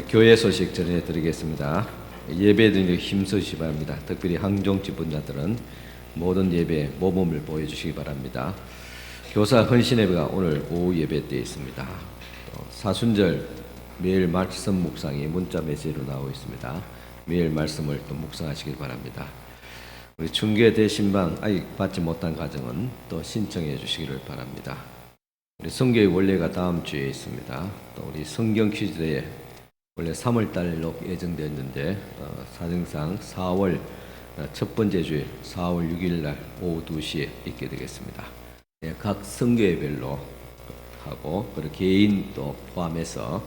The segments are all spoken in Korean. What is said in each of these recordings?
교회 소식 전해드리겠습니다. 예배 드리는 힘쓰시기 바랍니다. 특별히 항종집 분자들은 모든 예배에 모범을 보여주시기 바랍니다. 교사 헌신 예배가 오늘 오후 예배 때 있습니다. 사순절 매일 말씀 묵상이 문자 메시지로 나오고 있습니다. 매일 말씀을 또 묵상하시길 바랍니다. 우리 중계 대신방 아직 받지 못한 가정은 또 신청해 주시기를 바랍니다. 우리 성교의 원래가 다음 주에 있습니다. 또 우리 성경 퀴즈대회 원래 3월 달로 예정되었는데 사정상 4월 첫 번째 주에 4월 6일 날 오후 2시에 있게 되겠습니다. 각 성교회별로 하고 그리고 개인 또 포함해서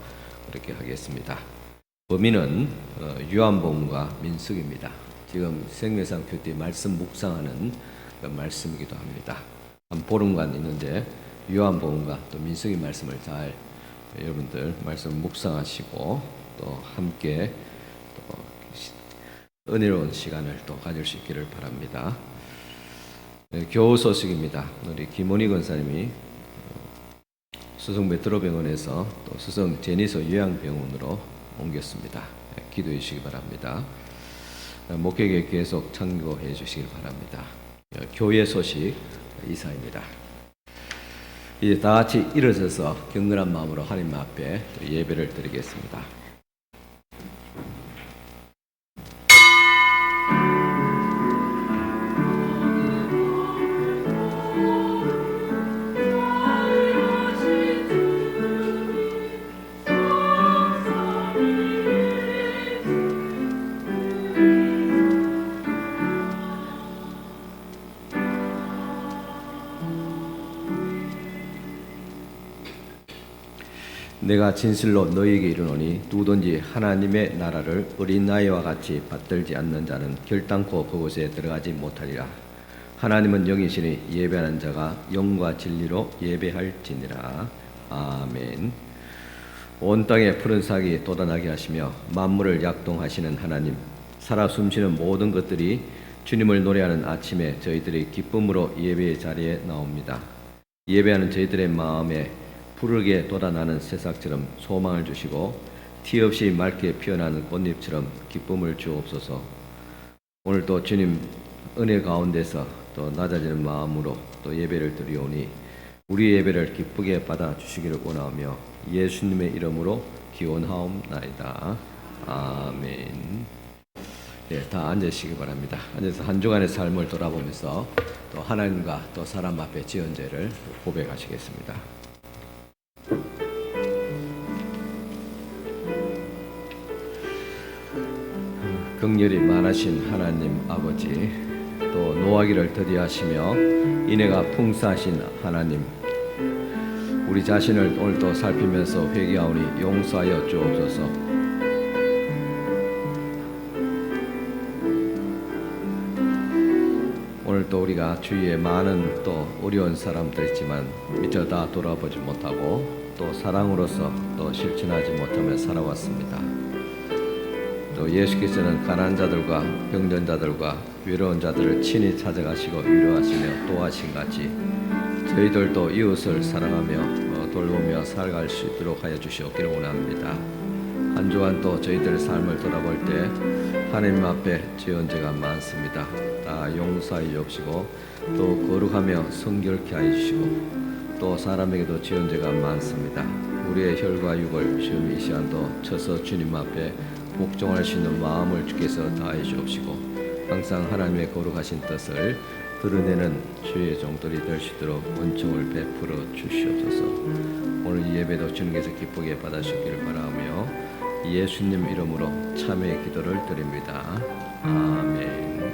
그렇게 하겠습니다. 범위는 요한복음과 민수기입니다. 지금 생명상 교태 말씀 묵상하는 그 말씀이기도 합니다. 한 보름간 있는데 요한복음과 또 민수기 말씀을 잘 여러분들 말씀 묵상하시고 또 함께 또 은혜로운 시간을 또 가질 수 있기를 바랍니다. 교우 소식입니다. 우리 김원희 권사님이 수성 메트로병원에서 또 수성 제니소 요양병원으로 옮겼습니다. 기도해 주시기 바랍니다. 목회에 계속 참고해 주시기 바랍니다. 교회 소식 이사입니다. 이제 다 같이 일어서서 경건한 마음으로 하나님 앞에 예배를 드리겠습니다. 내가 진실로 너희에게 이르노니 누구든지 하나님의 나라를 어린아이와 같이 받들지 않는 자는 결단코 그곳에 들어가지 못하리라. 하나님은 영이시니 예배하는 자가 영과 진리로 예배할지니라. 아멘. 온 땅에 푸른 싹이 돋아나게 하시며 만물을 약동하시는 하나님, 살아 숨쉬는 모든 것들이 주님을 노래하는 아침에 저희들이 기쁨으로 예배의 자리에 나옵니다. 예배하는 저희들의 마음에 푸르게 돋아나는 새싹처럼 소망을 주시고 티 없이 맑게 피어나는 꽃잎처럼 기쁨을 주옵소서. 오늘 또 주님 은혜 가운데서 또 낮아지는 마음으로 또 예배를 드리오니 우리 예배를 기쁘게 받아 주시기를 원하며 예수님의 이름으로 기원하옵나이다. 아멘. 네, 다 앉으시기 바랍니다. 앉아서 한 주간의 삶을 돌아보면서 또 하나님과 또 사람 앞에 지은 죄를 고백하시겠습니다. 긍휼이 많으신 하나님 아버지, 또 노하기를 더디하시며 인애가 풍성하신 하나님, 우리 자신을 오늘도 살피면서 회개하오니 용서하여 주옵소서. 오늘 또 우리가 주위에 많은 또 어려운 사람들 있지만 미처 다 돌아보지 못하고 또 사랑으로서 또 실천하지 못하며 살아왔습니다. 또 예수께서는 가난한 자들과 병든 자들과 외로운 자들을 친히 찾아가시고 위로하시며 도와신 같이 저희들도 이웃을 사랑하며 돌보며 살아갈 수 있도록 하여 주시옵기를 원합니다. 한 주간 또 저희들의 삶을 돌아볼 때 하나님 앞에 지은 죄가 많습니다. 다 용서하여 주시고 또 거룩하며 성결케 하여 주시고 또 사람에게도 지은 죄가 많습니다. 우리의 혈과 육을 지금 이 시간도 쳐서 주님 앞에 복종할 수 있는 마음을 주께서 다해 주옵시고 항상 하나님의 거룩하신 뜻을 드러내는 주의 종들이 될 수 있도록 은총을 베풀어 주시옵소서. 오늘 이 예배도 주님께서 기쁘게 받아주시기를 바라며 예수님 이름으로 참회의 기도를 드립니다. 아멘.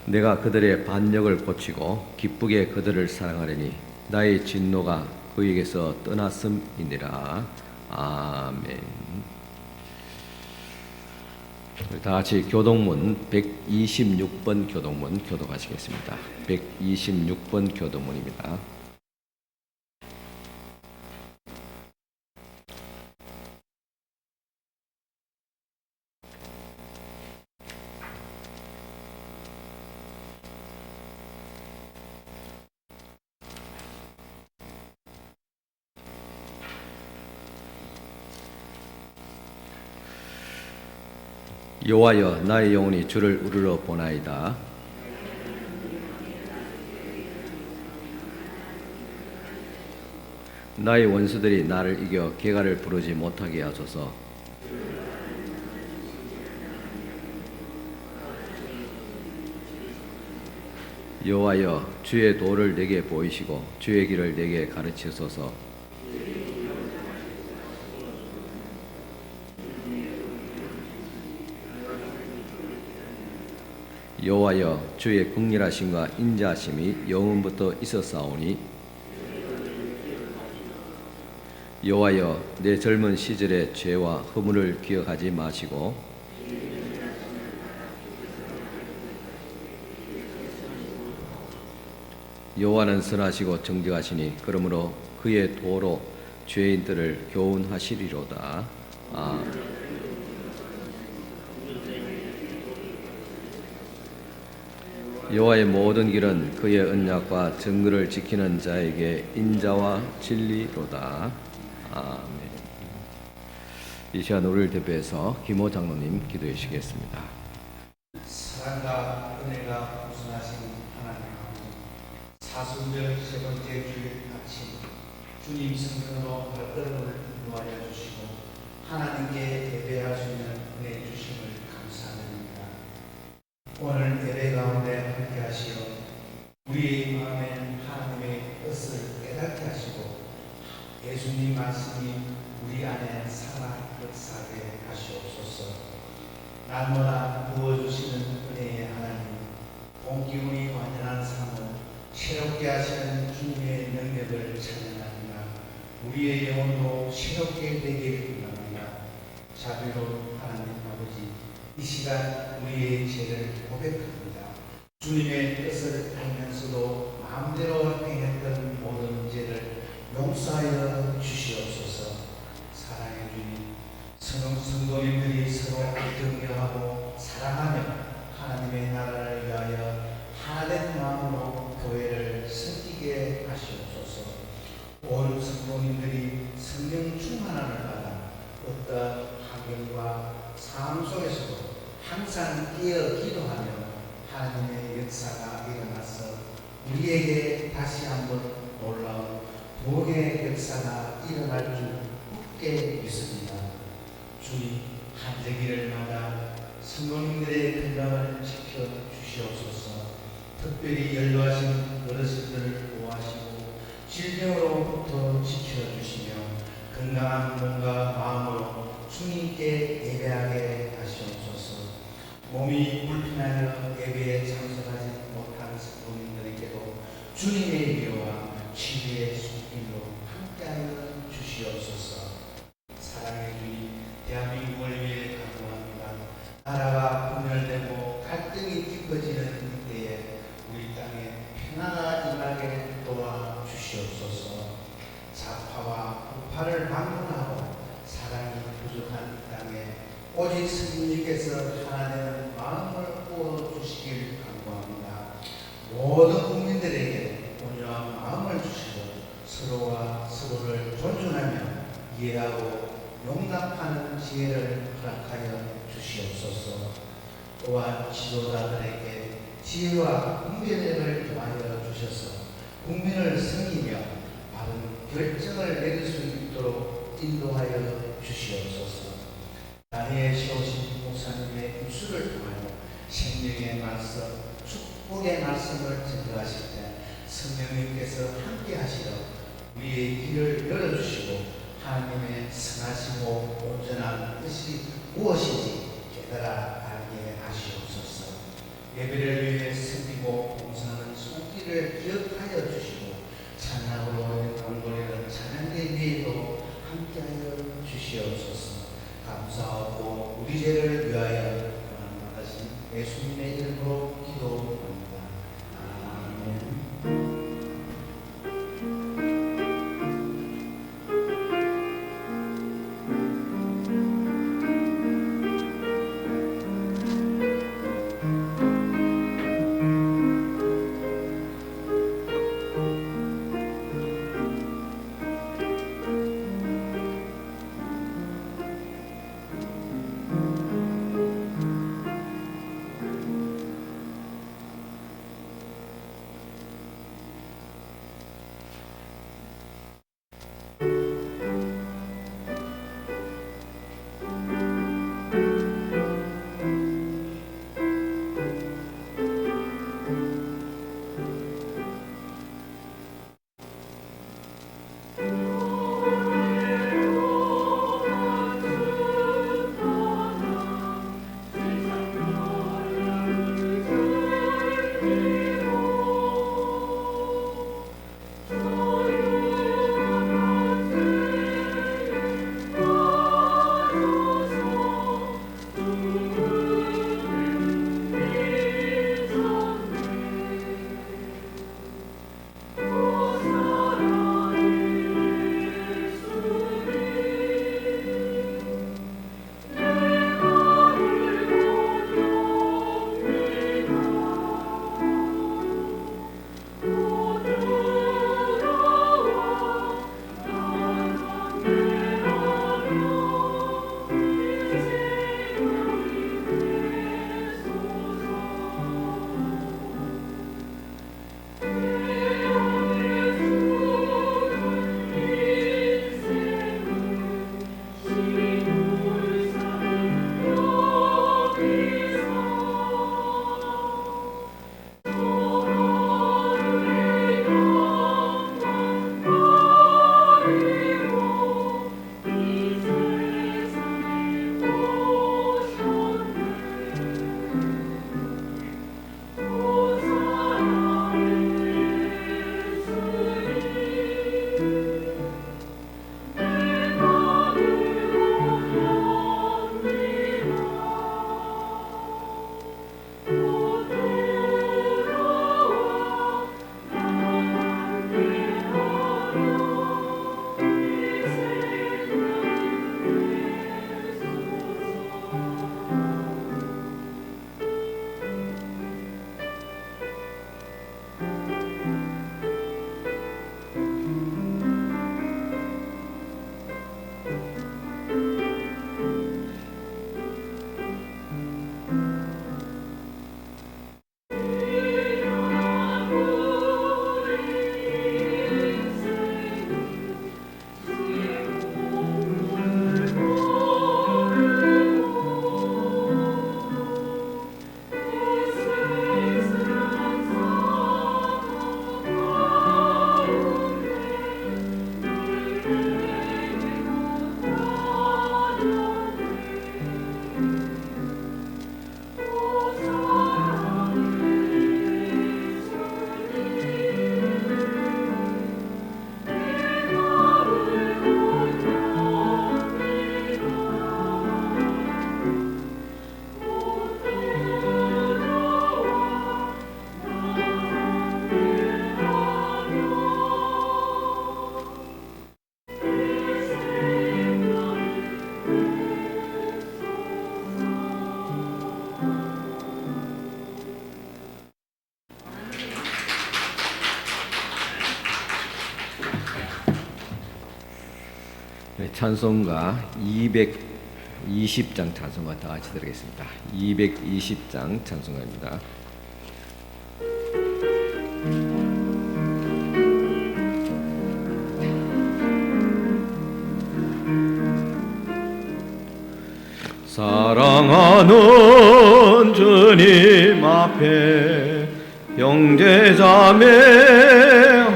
내가 그들의 반역을 고치고 기쁘게 그들을 사랑하리니 나의 진노가 그에게서 떠났음이니라. 아멘. 다 같이 교동문 126번 교동문 교독하시겠습니다. 126번 교동문입니다. 여호와여, 나의 영혼이 주를 우러러 보나이다. 나의 원수들이 나를 이겨 개가를 부르지 못하게 하소서. 여호와여, 주의 도를 내게 보이시고 주의 길을 내게 가르치소서. 여호와여, 주의 긍휼하심과 인자하심이 영원부터 있었사오니 여호와여, 내 젊은 시절의 죄와 허물을 기억하지 마시고 여호와는 선하시고 정직하시니 그러므로 그의 도로 죄인들을 교훈하시리로다. 여호와의 모든 길은 그의 언약과 정의를 지키는 자에게 인자와 진리로다. 아멘. 이 시간 우리를 대표해서 김호 장로님 기도해 주시겠습니다. 사랑과 은혜가 우선하신 하나님 아버지, 사순절 세 번째 주일 아침 주님 성전으로 발걸음을 인도하여 주시고 하나님께 예배할 수 있는 은혜 주심을 감사드립니다. 오늘 예배 가운데 함께 하시어 우리의 마음에 하나님의 뜻을 깨닫게 하시고 예수님 말씀이 우리 안에 살아 역사하게 하시옵소서. 날마다 부어주시는 은혜의 하나님, 공기운이 완전한 삶을 새롭게 하시는 주님의 능력을 찬양합니다. 우리의 영혼도 새롭게 되길 원합니다. 자비로운 하나님 아버지, 이 시간 우리의 죄를 고백합니다. 주님의 뜻을 알면서도 마음대로 행했던 모든 죄를 용서하여 주시옵소서. 사랑의 주님, 성도님들이 서로 격려하고 사랑하며 하나님의 나라를 위하여 하나된 마음으로 교회를 섬기게 하시옵소서. 온 성도님들이 성령 충만함을 받아 어떤 환경과 삶 속에서도 항상 깨어 기도하며 하나님의 역사가 일어나서 우리에게 다시 한번 놀라운 복의 역사가 일어날 줄 굳게 믿습니다. 주님, 한대기를마다 성도님들의 건강을 지켜주시옵소서. 특별히 연로하신 어르신들을 보호하시고 질병으로부터 지켜주시며 건강한 몸과 마음으로 주님께 예배하게 하시옵소서. 몸이 불편하여 예배에 참석하지 못한 성도님들에게도 주님의 위로와 치유의 손길로 함께하여 주시옵소서. 사랑의 주님, 대한민국을 위해 간구합니다. 나라가 분열되고 갈등이 깊어지는 이때에 우리 땅에 평화가 임하게 도와주시옵소서. 좌파와 우파를 막론하고 사랑이 부족한 이 땅에 오직 스님께서 하나 되는 마음을 부어주시길 간구합니다. 모든 국민들에게 온유한 마음을 주시고 서로와 서로를 존중하며 이해하고 용납하는 지혜를 허락하여 주시옵소서. 또한 지도자들에게 지혜와 분별력을 더하여 주셔서 국민을 섬기며 바른 결정을 내릴 수 있도록 인도하여 주시옵소서. 다니엘 시오신 목사님의 입술을 통하여 생명의 말씀, 축복의 말씀을 전달하실 때 성령님께서 함께 하시어 우리의 길을 열어주시고 하나님의 선하시고 온전한 뜻이 무엇인지 깨달아 알게 하시옵소서. 예배를 위해 섬기고 봉사하는 손길을 기억하여 주시고 찬양으로 강도리는 찬양대 위에도 함께하여 주시옵소서. 감사하고 우리 죄를 위하여 고난받으신 예수님의 이름으로 기도합니다. 아멘. 찬송가 220장 찬송가 다 같이 드리겠습니다. 220장 찬송가입니다. 사랑하는 주님 앞에 형제자매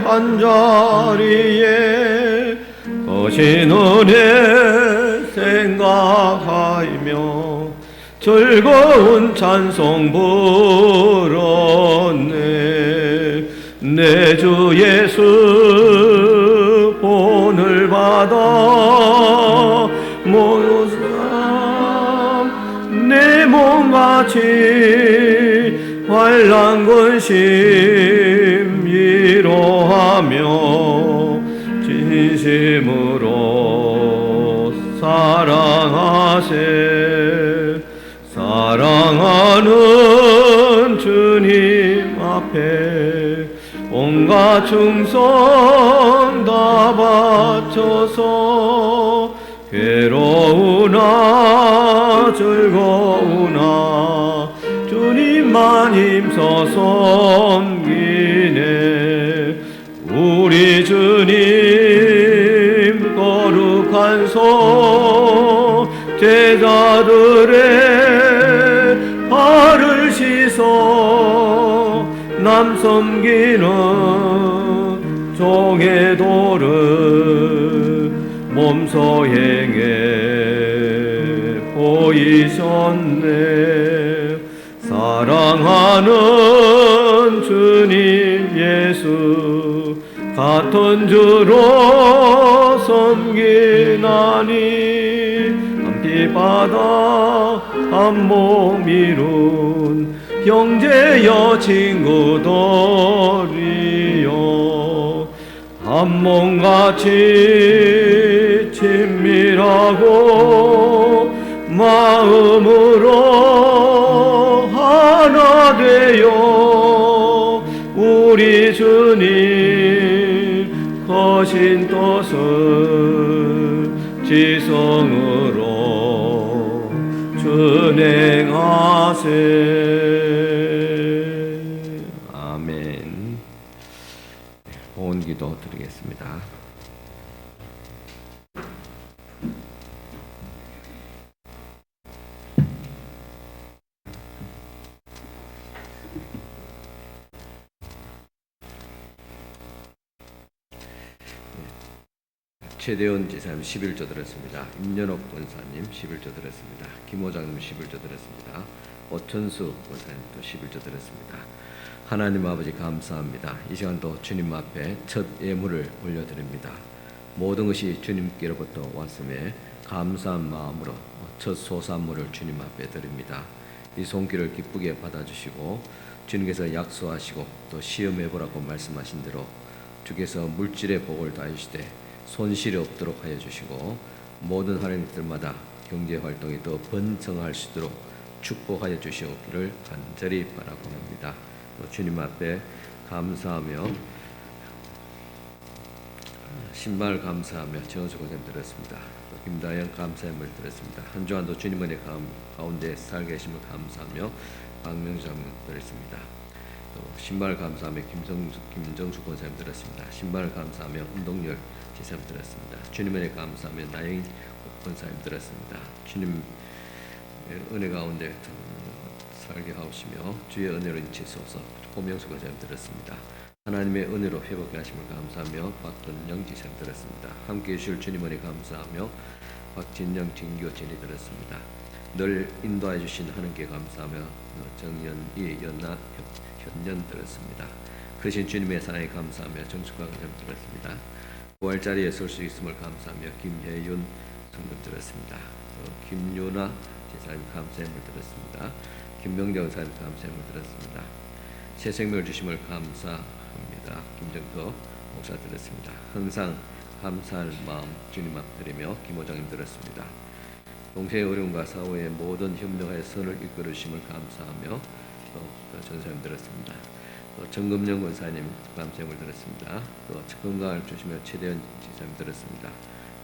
한자리에 거신 은혜 생각하며 즐거운 찬송 부르네. 내 주 예수 본을 받아 모든 사람 내 몸같이 환난 근심 위로하며 진심으로 사랑하세. 사랑하는 주님 앞에 온갖 충성 다 바쳐서 괴로우나 즐거우나 주님만 힘써 섬기네. 우리 주님 거룩한 손 제자들의 발을 씻어 남 섬기는 종의 도를 몸소 행해 보이셨네. 사랑하는 주님 예수 같은 주로 섬기나니 함께 받아 한 몸 이룬 형제여 친구들이여 한 몸같이 친밀하고 마음으로 하나 되어 우리 주님 거신 뜻을 지성으로 준행하세. 아멘. 보온기도 드리겠습니다. 최대원 지사님 11조 드렸습니다. 임연옥 권사님 11조 드렸습니다. 김호장님 11조 드렸습니다. 오천수 권사님도 11조 드렸습니다. 하나님 아버지 감사합니다. 이 시간도 주님 앞에 첫 예물을 올려드립니다. 모든 것이 주님께로부터 왔음에 감사한 마음으로 첫 소산물을 주님 앞에 드립니다. 이 손길을 기쁘게 받아주시고 주님께서 약속하시고 또 시험해보라고 말씀하신 대로 주께서 물질의 복을 다하시되 손실이 없도록 하여 주시고 모든 하나님들마다 경제활동이 더 번성할 수 있도록 축복하여 주시기를 간절히 바라고 합니다. 주님 앞에 감사하며 신발 감사하며 정수 고생 드렸습니다. 김다영 감사함을 드렸습니다. 한 주간도 주님 은혜 가운데 살게 하심을 감사하며 박명수 드렸습니다. 신발 감사하며 김정수 권사님 드렸습니다. 신발 감사하며 운동열 지사님 드렸습니다. 주님 은혜 감사하며 나영인 권사님 드렸습니다. 주님 은혜 가운데 살게 하옵시며 주의 은혜로 인치소서 고명수 권사님 드렸습니다. 하나님의 은혜로 회복해 하심을 감사하며 박준영 지사님 드렸습니다. 함께해 주실 주님 은혜 감사하며 박진영 진교 진이 드렸습니다. 늘 인도해 주신 하나님께 감사하며 정연이 연나 현년 드렸습니다. 크신 주님의 사랑에 감사하며 정숙과 은혜 드렸습니다. 부활자리에 설 수 있음을 감사하며 김혜윤 성금 드렸습니다. 김유나 제사님 감사함을 드렸습니다. 김명정 사님 감사함을 드렸습니다. 새 생명을 주심을 감사합니다. 김정표 목사 드렸습니다. 항상 감사할 마음 주님 앞 드리며 김호장님 드렸습니다. 동생의 어려움과 사후의 모든 협력하여 선을 이끌어 주심을 감사하며 또 전사님 드렸습니다. 또 정금영 권사님 감사함을 드렸습니다. 또 건강을 주시며 최대한 지사님 드렸습니다.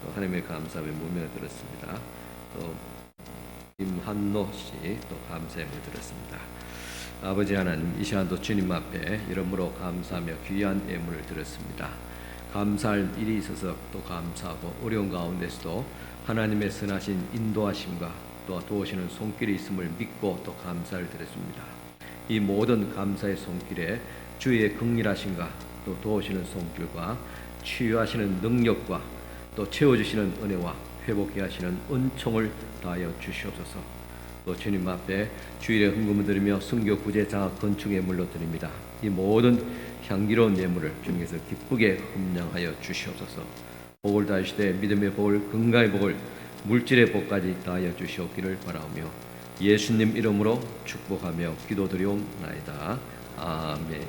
또 하나님의 감사의 문명을 들었습니다. 또 김한노 씨 또 감사의 문을 들었습니다. 아버지 하나님, 이 시간도 주님 앞에 이름으로 감사하며 귀한 예물을 드렸습니다. 감사할 일이 있어서 또 감사하고 어려운 가운데서도 하나님의 선하신 인도하심과 또 도우시는 손길이 있음을 믿고 또 감사를 드렸습니다. 이 모든 감사의 손길에 주의 긍휼하심과 또 도우시는 손길과 치유하시는 능력과 또 채워주시는 은혜와 회복케 하시는 은총을 다하여 주시옵소서. 또 주님 앞에 주일에 헌금을 드리며 순교 구제 장학 건축 예물로 드립니다. 이 모든 향기로운 예물을 주님께서 기쁘게 흠량하여 주시옵소서. 복을 다하시되 믿음의 복을, 건강의 복을, 물질의 복까지 다하여 주시옵기를 바라오며 예수님 이름으로 축복하며 기도드리옵나이다. 아멘.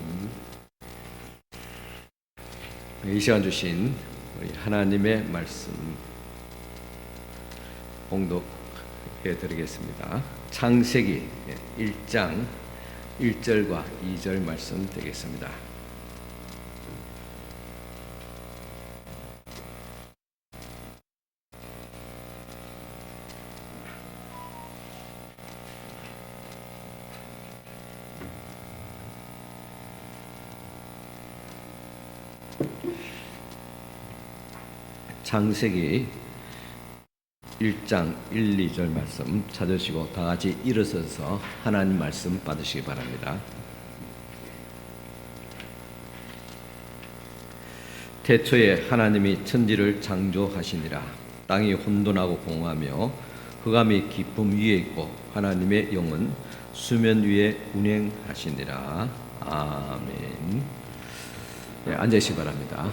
이 시간 주신 우리 하나님의 말씀 봉독해 드리겠습니다. 창세기 1장 1절과 2절 말씀 되겠습니다. 창세기 1장 1, 2절 말씀 찾으시고 다 같이 일어서서 하나님 말씀 받으시기 바랍니다. 태초에 하나님이 천지를 창조하시니라. 땅이 혼돈하고 공허하며 흑암이 깊음 위에 있고 하나님의 영은 수면 위에 운행하시니라. 아멘. 네, 앉으시기 바랍니다.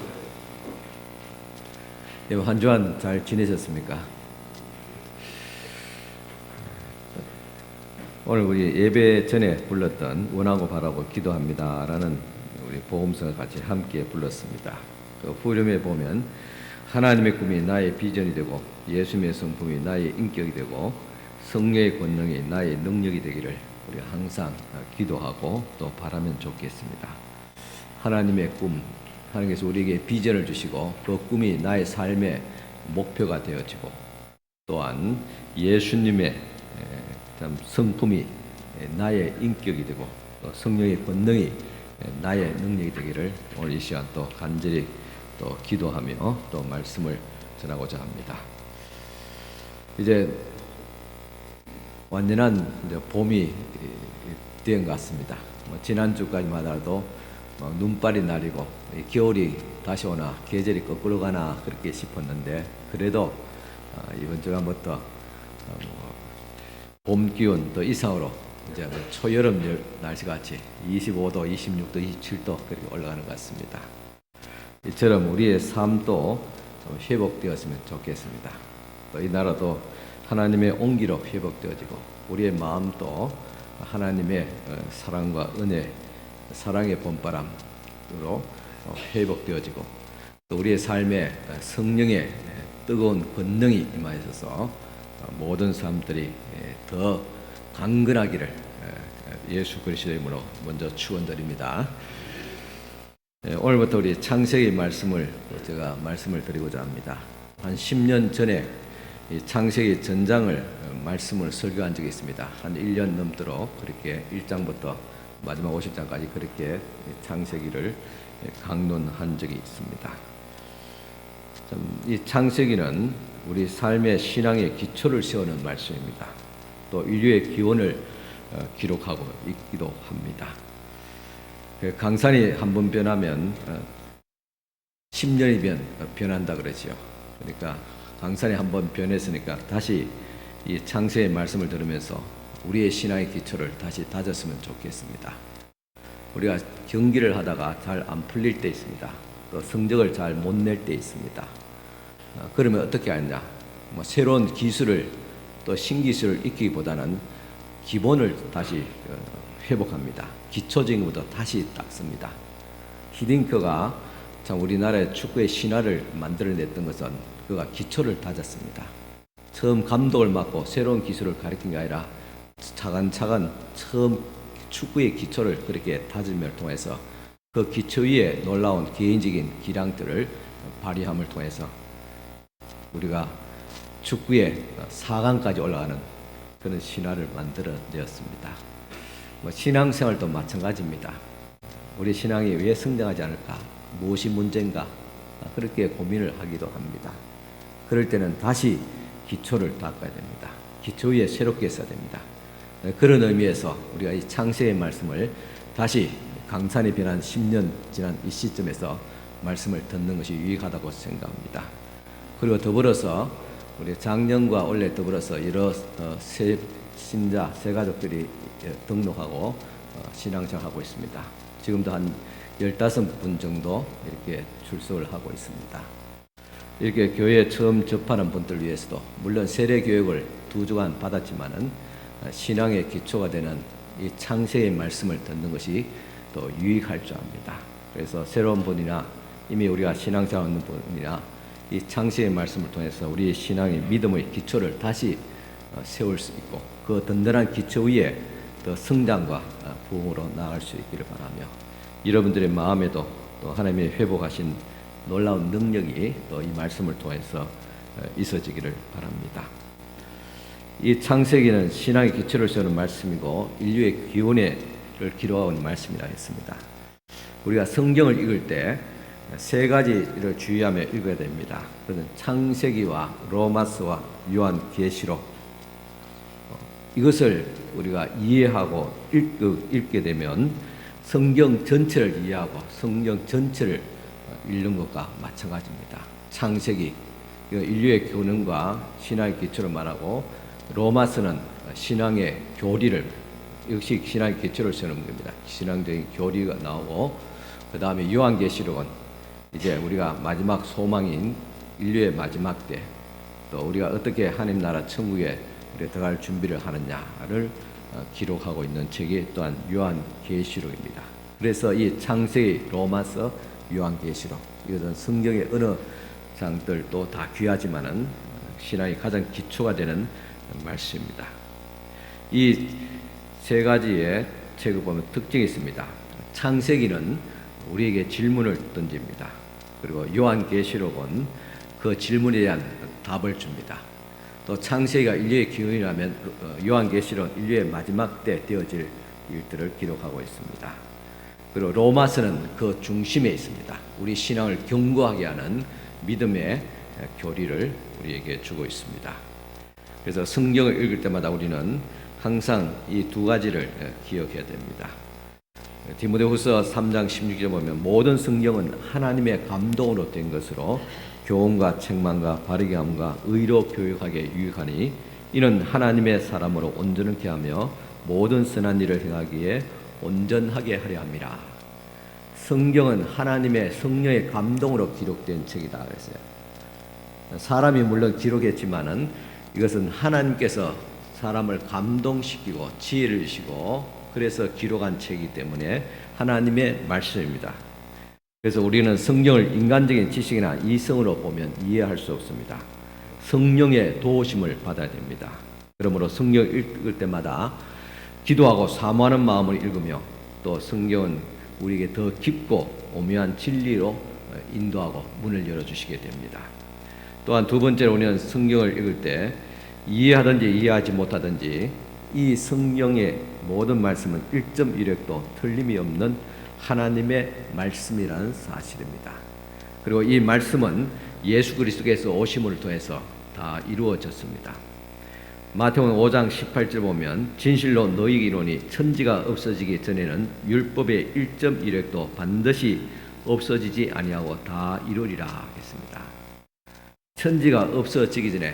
한 주간 잘 지내셨습니까? 오늘 우리 예배 전에 불렀던 원하고 바라고 기도합니다라는 우리 복음성을 같이 함께 불렀습니다. 그 후렴에 보면 하나님의 꿈이 나의 비전이 되고 예수님의 성품이 나의 인격이 되고 성령의 권능이 나의 능력이 되기를 우리 항상 기도하고 또 바라면 좋겠습니다. 하나님의 꿈, 하나님께서 우리에게 비전을 주시고 그 꿈이 나의 삶의 목표가 되어지고 또한 예수님의 성품이 나의 인격이 되고 성령의 권능이 나의 능력이 되기를 오늘 이 시간 또 간절히 또 기도하며 또 말씀을 전하고자 합니다. 이제 완전한 봄이 된 것 같습니다. 지난주까지만 하더라도 눈발이 나리고 겨울이 다시 오나 계절이 거꾸로 가나 그렇게 싶었는데 그래도 이번 주간부터 봄 기온 또 이상으로 이제 초여름 날씨 같이 25도, 26도, 27도 그렇게 올라가는 것 같습니다. 이처럼 우리의 삶도 좀 회복되었으면 좋겠습니다. 또 이 나라도 하나님의 온기로 회복되어지고 우리의 마음도 하나님의 사랑과 은혜, 사랑의 봄바람으로 회복되어지고 또 우리의 삶에 성령의 뜨거운 권능이 임하여서 모든 사람들이 더 강건하기를 예수 그리스도의 이름으로 먼저 축원드립니다. 오늘부터 우리 창세기 말씀을 제가 말씀을 드리고자 합니다. 한 10년 전에 이 창세기 전장을 말씀을 설교한 적이 있습니다. 한 1년 넘도록 그렇게 1장부터 마지막 50장까지 그렇게 창세기를 강론한 적이 있습니다. 이 창세기는 우리 삶의 신앙의 기초를 세우는 말씀입니다. 또 인류의 기원을 기록하고 있기도 합니다. 강산이 한번 변하면 10년이면 변한다 그러지요. 그러니까 강산이 한번 변했으니까 다시 이 창세의 말씀을 들으면서 우리의 신앙의 기초를 다시 다졌으면 좋겠습니다. 우리가 경기를 하다가 잘 안 풀릴 때 있습니다. 또 성적을 잘 못 낼 때 있습니다. 그러면 어떻게 하느냐? 새로운 기술을 또 신기술을 익히기보다는 기본을 다시 회복합니다. 기초적인 것부터 다시 닦습니다. 히딩크가 참 우리나라의 축구의 신화를 만들어냈던 것은 그가 기초를 다졌습니다. 처음 감독을 맡고 새로운 기술을 가르친 게 아니라 차근차근 처음 축구의 기초를 그렇게 다짐을 통해서 그 기초 위에 놀라운 개인적인 기량들을 발휘함을 통해서 우리가 축구의 4강까지 올라가는 그런 신화를 만들어내었습니다. 신앙생활도 마찬가지입니다. 우리 신앙이 왜 성장하지 않을까? 무엇이 문제인가? 그렇게 고민을 하기도 합니다. 그럴 때는 다시 기초를 닦아야 됩니다. 기초 위에 새롭게 써야 됩니다. 그런 의미에서 우리가 이 창세의 말씀을 다시 강산이 변한 10년 지난 이 시점에서 말씀을 듣는 것이 유익하다고 생각합니다. 그리고 더불어서 우리 작년과 올해 더불어서 여러 새 신자, 새 가족들이 등록하고 신앙생활하고 있습니다. 지금도 한 15분 정도 이렇게 출석을 하고 있습니다. 이렇게 교회에 처음 접하는 분들 위해서도 물론 세례 교육을 2주간 받았지만은 신앙의 기초가 되는 이 창세의 말씀을 듣는 것이 또 유익할 줄 압니다. 그래서 새로운 분이나 이미 우리가 신앙생활 하는 분이나 이 창세의 말씀을 통해서 우리의 신앙의 믿음의 기초를 다시 세울 수 있고 그 든든한 기초 위에 더 성장과 부흥으로 나아갈 수 있기를 바라며 여러분들의 마음에도 또 하나님의 회복하신 놀라운 능력이 또 이 말씀을 통해서 있어지기를 바랍니다. 이 창세기는 신앙의 기초를 세우는 말씀이고 인류의 기원을 기록하고 있는 말씀이라 했습니다. 우리가 성경을 읽을 때 세 가지를 주의하며 읽어야 됩니다. 그것은 창세기와 로마서와 요한계시록 이것을 우리가 이해하고 읽게 되면 성경 전체를 이해하고 성경 전체를 읽는 것과 마찬가지입니다. 창세기 인류의 교훈과 신앙의 기초를 말하고 로마서는 신앙의 교리를 역시 신앙의 기초를 세우는 겁니다. 신앙적인 교리가 나오고 그 다음에 요한계시록은 이제 우리가 마지막 소망인 인류의 마지막 때 또 우리가 어떻게 하나님 나라 천국에 들어갈 준비를 하느냐를 기록하고 있는 책이 또한 요한계시록입니다. 그래서 이 창세기, 로마서, 요한계시록 이것은 성경의 어느 장들도 다 귀하지만은 신앙의 가장 기초가 되는 말씀입니다. 이 세 가지의 책을 보면 특징이 있습니다. 창세기는 우리에게 질문을 던집니다. 그리고 요한계시록은 그 질문에 대한 답을 줍니다. 또 창세기가 인류의 기원이라면 요한계시록은 인류의 마지막 때 되어질 일들을 기록하고 있습니다. 그리고 로마서는 그 중심에 있습니다. 우리 신앙을 견고하게 하는 믿음의 교리를 우리에게 주고 있습니다. 그래서 성경을 읽을 때마다 우리는 항상 이 두 가지를 기억해야 됩니다. 디모데후서 3장 16절에 보면 모든 성경은 하나님의 감동으로 된 것으로 교훈과 책망과 바르게 함과 의로 교육하게 유익하니 이는 하나님의 사람으로 온전케 하며 모든 선한 일을 행하기에 온전하게 하려 함이라. 성경은 하나님의 성령의 감동으로 기록된 책이다 그랬어요. 사람이 물론 기록했지만은 이것은 하나님께서 사람을 감동시키고 지혜를 주시고 그래서 기록한 책이기 때문에 하나님의 말씀입니다. 그래서 우리는 성경을 인간적인 지식이나 이성으로 보면 이해할 수 없습니다. 성령의 도우심을 받아야 됩니다. 그러므로 성경을 읽을 때마다 기도하고 사모하는 마음을 읽으며 또 성경은 우리에게 더 깊고 오묘한 진리로 인도하고 문을 열어주시게 됩니다. 또한 두 번째로 우리는 성경을 읽을 때 이해하든지 이해하지 못하든지 이 성경의 모든 말씀은 1.1획도 틀림이 없는 하나님의 말씀이라는 사실입니다. 그리고 이 말씀은 예수 그리스도께서 오심을 통해서 다 이루어졌습니다. 마태복음 5장 18절 보면 진실로 너희에게 이르노니 천지가 없어지기 전에는 율법의 1.1획도 반드시 없어지지 아니하고 다 이루리라 했습니다. 천지가 없어지기 전에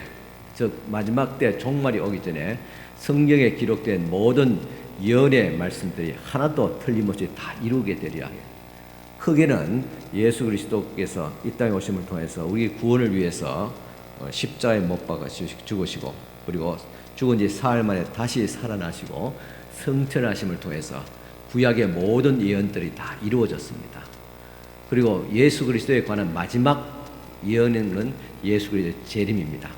즉 마지막 때 종말이 오기 전에 성경에 기록된 모든 예언의 말씀들이 하나도 틀림없이 다 이루게 되리라 해요. 크게는 예수 그리스도께서 이 땅에 오심을 통해서 우리 구원을 위해서 십자가에 못 박아 죽으시고 그리고 죽은 지 사흘 만에 다시 살아나시고 성천하심을 통해서 구약의 모든 예언들이 다 이루어졌습니다. 그리고 예수 그리스도에 관한 마지막 예언은 예수 그리스도의 재림입니다.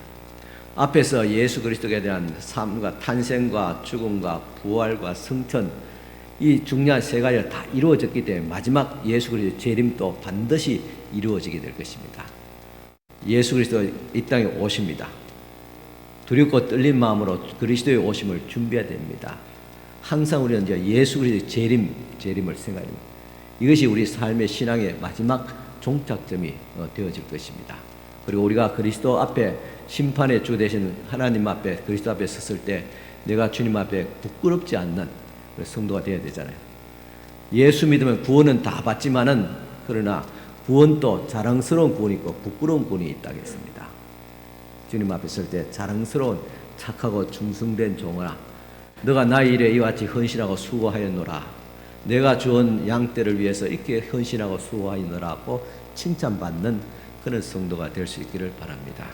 앞에서 예수 그리스도에 대한 삶과 탄생과 죽음과 부활과 성천 이 중요한 세 가지가 다 이루어졌기 때문에 마지막 예수 그리스도의 재림도 반드시 이루어지게 될 것입니다. 예수 그리스도 이 땅에 오십니다. 두렵고 떨린 마음으로 그리스도의 오심을 준비해야 됩니다. 항상 우리는 이제 예수 그리스도의 재림을 생각합니다. 이것이 우리 삶의 신앙의 마지막 종착점이 되어질 것입니다. 그리고 우리가 그리스도 앞에 심판의 주 되신 하나님 앞에 그리스도 앞에 섰을 때 내가 주님 앞에 부끄럽지 않는 성도가 되어야 되잖아요. 예수 믿으면 구원은 다 받지만은 그러나 구원도 자랑스러운 구원이 있고 부끄러운 구원이 있다겠습니다. 주님 앞에 설 때 자랑스러운 착하고 충성된 종아, 너가 나의 일에 이와 같이 헌신하고 수고하였노라. 내가 주온 양떼를 위해서 이렇게 헌신하고 수고하였노라고 칭찬받는 그런 성도가 될 수 있기를 바랍니다.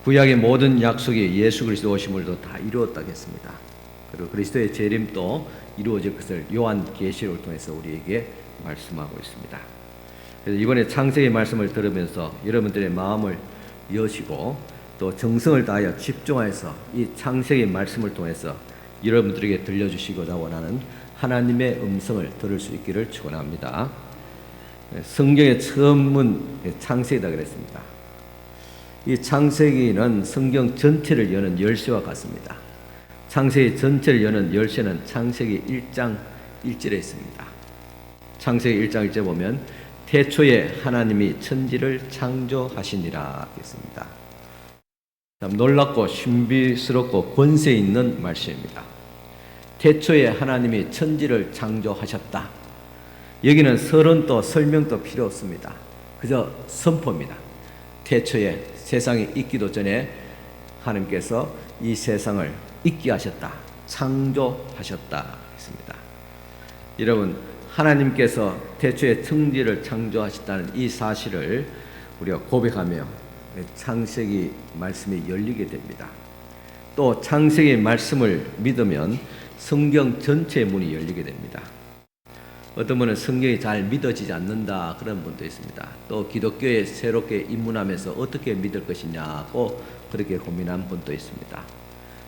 구약의 모든 약속이 예수 그리스도 오심으로도 다 이루었다겠습니다. 그리고 그리스도의 재림도 이루어질 것을 요한 계시록을 통해서 우리에게 말씀하고 있습니다. 그래서 이번에 창세기 말씀을 들으면서 여러분들의 마음을 여시고 또 정성을 다하여 집중하여서 이 창세기 말씀을 통해서 여러분들에게 들려주시고자 원하는 하나님의 음성을 들을 수 있기를 축원합니다. 성경의 처음은 창세기다 그랬습니다. 이 창세기는 성경 전체를 여는 열쇠와 같습니다. 창세기 전체를 여는 열쇠는 창세기 1장 1절에 있습니다. 창세기 1장 1절에 보면 태초에 하나님이 천지를 창조하시니라 했습니다. 참 놀랍고 신비스럽고 권세 있는 말씀입니다. 태초에 하나님이 천지를 창조하셨다. 여기는 서론도 설명도 필요 없습니다. 그저 선포입니다. 태초에 세상이 있기도 전에 하나님께서 이 세상을 있게 하셨다. 창조하셨다 했습니다. 여러분, 하나님께서 태초에 천지를 창조하셨다는 이 사실을 우리가 고백하며 창세기 말씀이 열리게 됩니다. 또 창세기 말씀을 믿으면 성경 전체의 문이 열리게 됩니다. 어떤 분은 성경이 잘 믿어지지 않는다 그런 분도 있습니다. 또 기독교에 새롭게 입문하면서 어떻게 믿을 것이냐고 그렇게 고민한 분도 있습니다.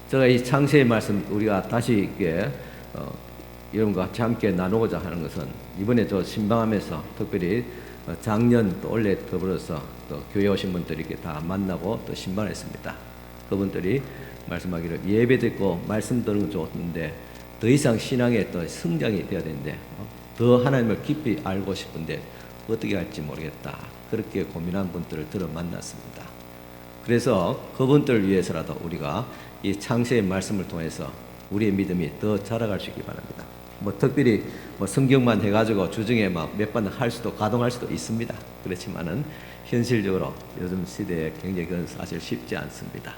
제가 이 창세기 말씀 우리가 다시 이렇게 여러분과 같이 함께 나누고자 하는 것은 이번에 저 신방하면서 특별히 작년 또 올해 더불어서 또 교회 오신 분들이 이렇게 다 만나고 또 신방했습니다. 그분들이 말씀하기를 예배 듣고 말씀 듣는 건 좋은데 더 이상 신앙에 또 성장이 되어야 되는데 더 하나님을 깊이 알고 싶은데 어떻게 할지 모르겠다. 그렇게 고민한 분들을 들어 만났습니다. 그래서 그분들을 위해서라도 우리가 이 창세의 말씀을 통해서 우리의 믿음이 더 자라갈 수 있기 바랍니다. 특별히 성경만 해가지고 주중에 몇 번 할 수도 가동할 수도 있습니다. 그렇지만은 현실적으로 요즘 시대에 굉장히 그건 사실 쉽지 않습니다.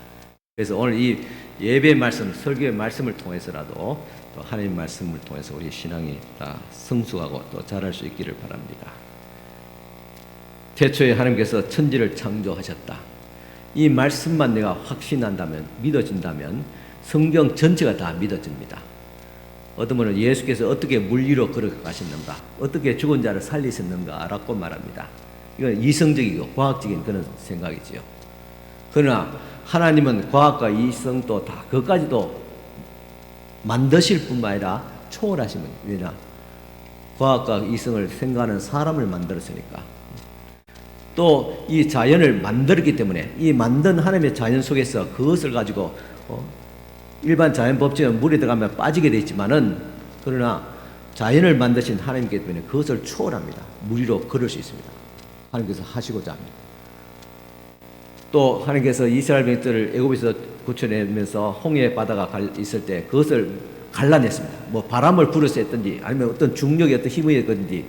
그래서 오늘 이 예배 말씀, 설교의 말씀을 통해서라도 또 하나님 말씀을 통해서 우리 신앙이 다 성숙하고 또 자랄 수 있기를 바랍니다. 태초에 하나님께서 천지를 창조하셨다. 이 말씀만 내가 확신한다면, 믿어진다면 성경 전체가 다 믿어집니다. 어떤 분은 예수께서 어떻게 물 위로 걸어가셨는가, 어떻게 죽은 자를 살리셨는가라고 말합니다. 이건 이성적이고 과학적인 그런 생각이지요. 그러나 하나님은 과학과 이성도 다 그것까지도 만드실 뿐만 아니라 초월하시면, 왜냐? 과학과 이성을 생각하는 사람을 만들었으니까. 또 이 자연을 만들었기 때문에 이 만든 하나님의 자연 속에서 그것을 가지고 일반 자연 법칙은 물에 들어가면 빠지게 되어 있지만은 그러나 자연을 만드신 하나님이기 때문에 그것을 초월합니다. 물 위로 걸을 수 있습니다. 하나님께서 하시고자 합니다. 또 하나님께서 이스라엘 백성들을 애굽에서 구출해내면서 홍해 바다가 있을 때 그것을 갈라냈습니다. 바람을 불어서 했든지 아니면 어떤 중력의 어떤 힘이 있든지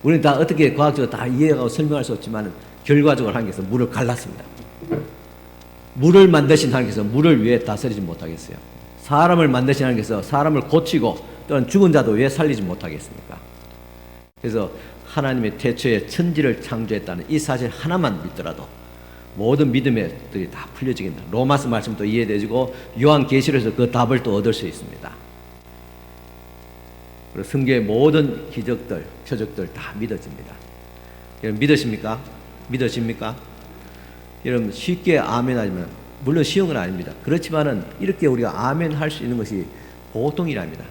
우리는 다 어떻게 과학적으로 다 이해하고 설명할 수 없지만 결과적으로 하나님께서 물을 갈랐습니다. 물을 만드신 하나님께서 물을 왜 다스리지 못하겠어요? 사람을 만드신 하나님께서 사람을 고치고 또는 죽은 자도 왜 살리지 못하겠습니까? 그래서 하나님의 태초에 천지를 창조했다는 이 사실 하나만 믿더라도 모든 믿음의 들이 다 풀려지게 됩니다. 로마서 말씀도 이해되고 요한계시록에서 그 답을 또 얻을 수 있습니다. 그리고 성경의 모든 기적들, 표적들 다 믿어집니다. 여러분 믿으십니까? 믿어집니까? 여러분 쉽게 아멘 하지만 물론 쉬운 건 아닙니다. 그렇지만은 이렇게 우리가 아멘 할 수 있는 것이 보통이 아닙니다.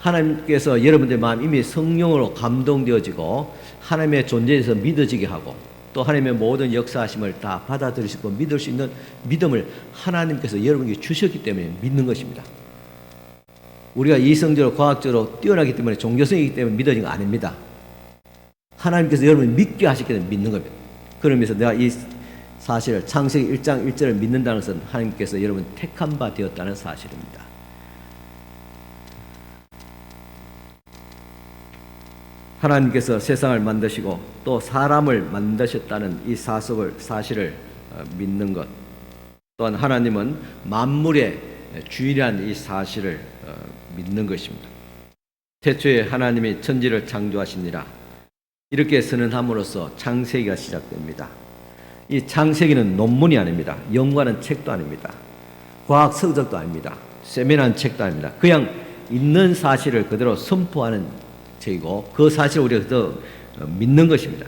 하나님께서 여러분들의 마음 이미 성령으로 감동되어지고 하나님의 존재에서 믿어지게 하고 또 하나님의 모든 역사하심을 다 받아들이시고 믿을 수 있는 믿음을 하나님께서 여러분에게 주셨기 때문에 믿는 것입니다. 우리가 이성적으로 과학적으로 뛰어나기 때문에 종교성이기 때문에 믿어진 거 아닙니다. 하나님께서 여러분을 믿게 하셨기 때문에 믿는 겁니다. 그러면서 내가 이 사실을 창세기 1장 1절을 믿는다는 것은 하나님께서 여러분 택한 바 되었다는 사실입니다. 하나님께서 세상을 만드시고 또 사람을 만드셨다는 이 사실을 믿는 것, 또한 하나님은 만물의 주인이라는 이 사실을 믿는 것입니다. 태초에 하나님이 천지를 창조하시니라 이렇게 선언함으로써 창세기가 시작됩니다. 이 창세기는 논문이 아닙니다. 연구하는 책도 아닙니다. 과학 서적도 아닙니다. 세미나는 책도 아닙니다. 그냥 있는 사실을 그대로 선포하는 책이고 그 사실을 우리가 더 믿는 것입니다.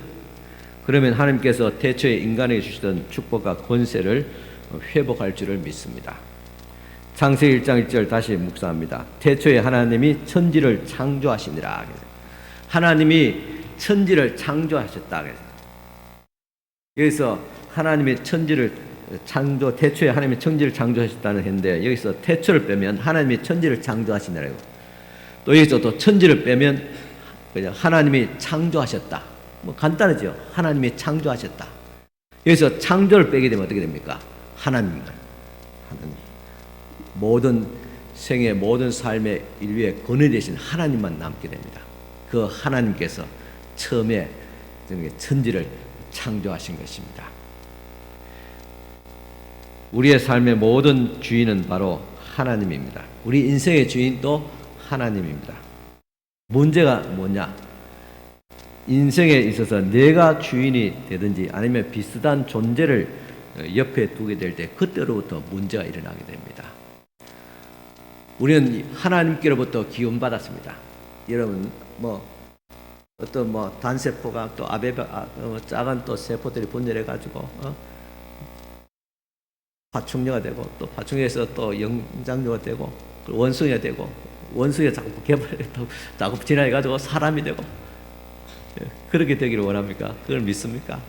그러면 하나님께서 태초에 인간에게 주시던 축복과 권세를 회복할 줄을 믿습니다. 창세기 1장 1절 다시 묵상합니다. 태초에 하나님이 천지를 창조하시니라. 하나님이 천지를 창조하셨다. 여기서 하나님이 천지를 태초에 하나님이 천지를 창조하셨다는 했는데 여기서 태초를 빼면 하나님이 천지를 창조하시니라고. 또 여기서 또 천지를 빼면 그냥 하나님이 창조하셨다. 뭐 간단하죠. 하나님이 창조하셨다. 여기서 창조를 빼게 되면 어떻게 됩니까? 하나님. 모든 생애, 모든 삶의 인류의 근원 되신 하나님만 남게 됩니다. 그 하나님께서 처음에 천지를 창조하신 것입니다. 우리의 삶의 모든 주인은 바로 하나님입니다. 우리 인생의 주인도 하나님입니다. 문제가 뭐냐? 인생에 있어서 내가 주인이 되든지 아니면 비슷한 존재를 옆에 두게 될 때 그때로부터 문제가 일어나게 됩니다. 우리는 하나님께로부터 기운받았습니다. 여러분 어떤 단세포가 또 작은 또 세포들이 분열해 가지고 파충류가 되고 또 파충류에서 또 영장류가 되고 원숭이가 되고 원숭이가 자꾸 개발했다고 자꾸 진화해 가지고 사람이 되고 그렇게 되기를 원합니까? 그걸 믿습니까?